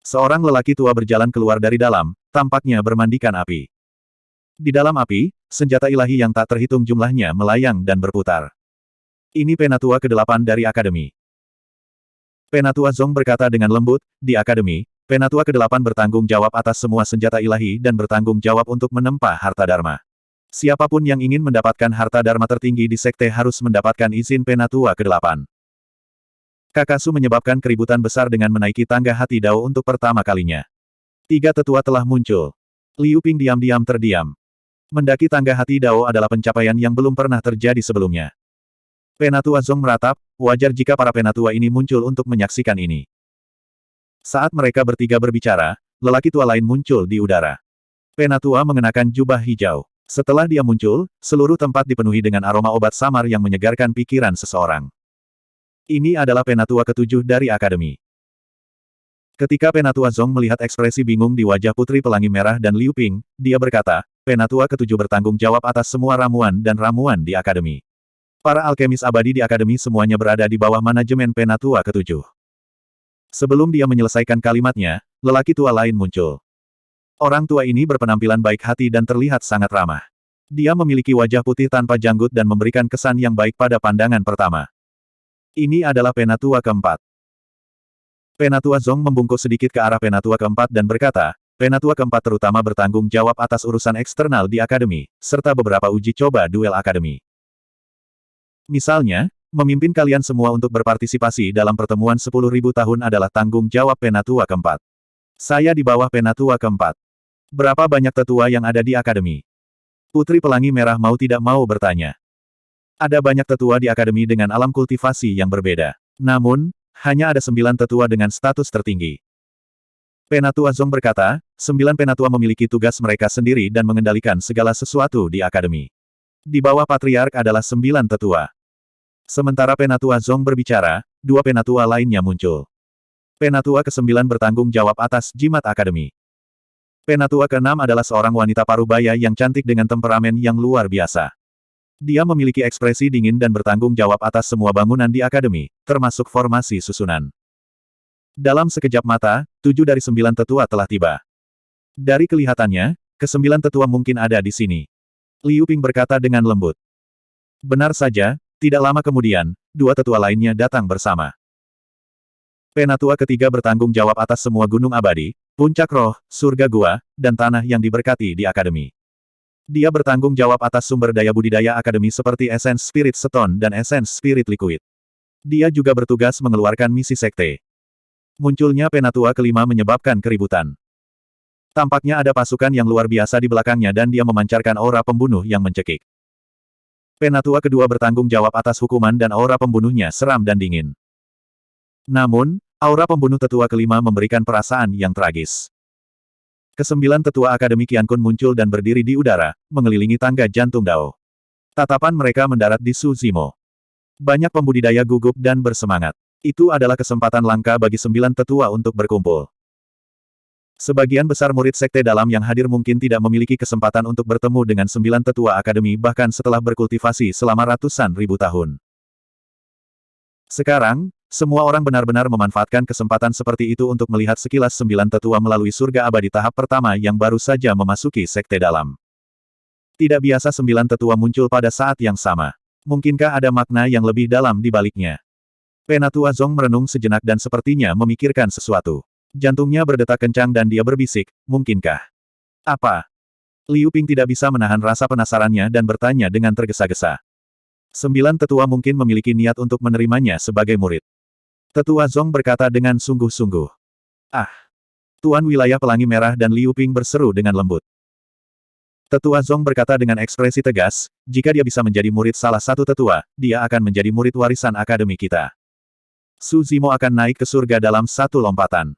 Seorang lelaki tua berjalan keluar dari dalam, tampaknya bermandikan api. Di dalam api, senjata ilahi yang tak terhitung jumlahnya melayang dan berputar. Ini Penatua ke-8 dari Akademi. Penatua Zong berkata dengan lembut, di Akademi, Penatua ke-8 bertanggung jawab atas semua senjata ilahi dan bertanggung jawab untuk menempa harta dharma. Siapapun yang ingin mendapatkan harta dharma tertinggi di sekte harus mendapatkan izin Penatua ke-8. Kakasu menyebabkan keributan besar dengan menaiki tangga hati Dao untuk pertama kalinya. 3 tetua telah muncul. Liu Ping diam-diam terdiam. Mendaki tangga hati Dao adalah pencapaian yang belum pernah terjadi sebelumnya. Penatua Zong meratap, wajar jika para penatua ini muncul untuk menyaksikan ini. Saat mereka bertiga berbicara, lelaki tua lain muncul di udara. Penatua mengenakan jubah hijau. Setelah dia muncul, seluruh tempat dipenuhi dengan aroma obat samar yang menyegarkan pikiran seseorang. Ini adalah Penatua ke-7 dari Akademi. Ketika Penatua Zong melihat ekspresi bingung di wajah Putri Pelangi Merah dan Liu Ping, dia berkata, Penatua ke-7 bertanggung jawab atas semua ramuan dan ramuan di Akademi. Para alkemis abadi di Akademi semuanya berada di bawah manajemen Penatua ke-7. Sebelum dia menyelesaikan kalimatnya, lelaki tua lain muncul. Orang tua ini berpenampilan baik hati dan terlihat sangat ramah. Dia memiliki wajah putih tanpa janggut dan memberikan kesan yang baik pada pandangan pertama. Ini adalah Penatua keempat. Penatua Zong membungkuk sedikit ke arah Penatua keempat dan berkata, Penatua keempat terutama bertanggung jawab atas urusan eksternal di Akademi, serta beberapa uji coba duel Akademi. Misalnya, memimpin kalian semua untuk berpartisipasi dalam pertemuan 10.000 tahun adalah tanggung jawab Penatua keempat. Saya di bawah Penatua keempat. Berapa banyak tetua yang ada di Akademi? Putri Pelangi Merah mau tidak mau bertanya. Ada banyak tetua di Akademi dengan alam kultivasi yang berbeda. Namun, hanya ada 9 tetua dengan status tertinggi. Penatua Zong berkata, 9 penatua memiliki tugas mereka sendiri dan mengendalikan segala sesuatu di Akademi. Di bawah Patriark adalah 9 tetua. Sementara Penatua Zong berbicara, 2 penatua lainnya muncul. Penatua ke-9 bertanggung jawab atas jimat Akademi. Penatua ke-6 adalah seorang wanita parubaya yang cantik dengan temperamen yang luar biasa. Dia memiliki ekspresi dingin dan bertanggung jawab atas semua bangunan di Akademi, termasuk formasi susunan. Dalam sekejap mata, 7 dari 9 tetua telah tiba. Dari kelihatannya, ke-9 tetua mungkin ada di sini. Liu Ping berkata dengan lembut. Benar saja, tidak lama kemudian, 2 tetua lainnya datang bersama. Penatua ketiga bertanggung jawab atas semua gunung abadi, puncak roh, surga gua, dan tanah yang diberkati di Akademi. Dia bertanggung jawab atas sumber daya budidaya Akademi seperti Essence Spirit Stone dan Essence Spirit Liquid. Dia juga bertugas mengeluarkan misi sekte. Munculnya Penatua kelima menyebabkan keributan. Tampaknya ada pasukan yang luar biasa di belakangnya dan dia memancarkan aura pembunuh yang mencekik. Penatua kedua bertanggung jawab atas hukuman dan aura pembunuhnya seram dan dingin. Namun, aura pembunuh tetua kelima memberikan perasaan yang tragis. Kesembilan tetua Akademi Qiankun muncul dan berdiri di udara, mengelilingi tangga jantung Dao. Tatapan mereka mendarat di Su Zimo. Banyak pembudidaya gugup dan bersemangat. Itu adalah kesempatan langka bagi 9 tetua untuk berkumpul. Sebagian besar murid sekte dalam yang hadir mungkin tidak memiliki kesempatan untuk bertemu dengan 9 tetua akademi bahkan setelah berkultivasi selama ratusan ribu tahun. Sekarang, semua orang benar-benar memanfaatkan kesempatan seperti itu untuk melihat sekilas 9 tetua melalui surga abadi tahap pertama yang baru saja memasuki sekte dalam. Tidak biasa 9 tetua muncul pada saat yang sama. Mungkinkah ada makna yang lebih dalam di baliknya? Penatua Zong merenung sejenak dan sepertinya memikirkan sesuatu. Jantungnya berdetak kencang dan dia berbisik, mungkinkah? Apa? Liu Ping tidak bisa menahan rasa penasarannya dan bertanya dengan tergesa-gesa. 9 tetua mungkin memiliki niat untuk menerimanya sebagai murid. Tetua Zong berkata dengan sungguh-sungguh. Ah! Tuan Wilayah Pelangi Merah dan Liu Ping berseru dengan lembut. Tetua Zong berkata dengan ekspresi tegas, jika dia bisa menjadi murid salah satu tetua, dia akan menjadi murid warisan akademi kita. Su Zimo akan naik ke surga dalam satu lompatan.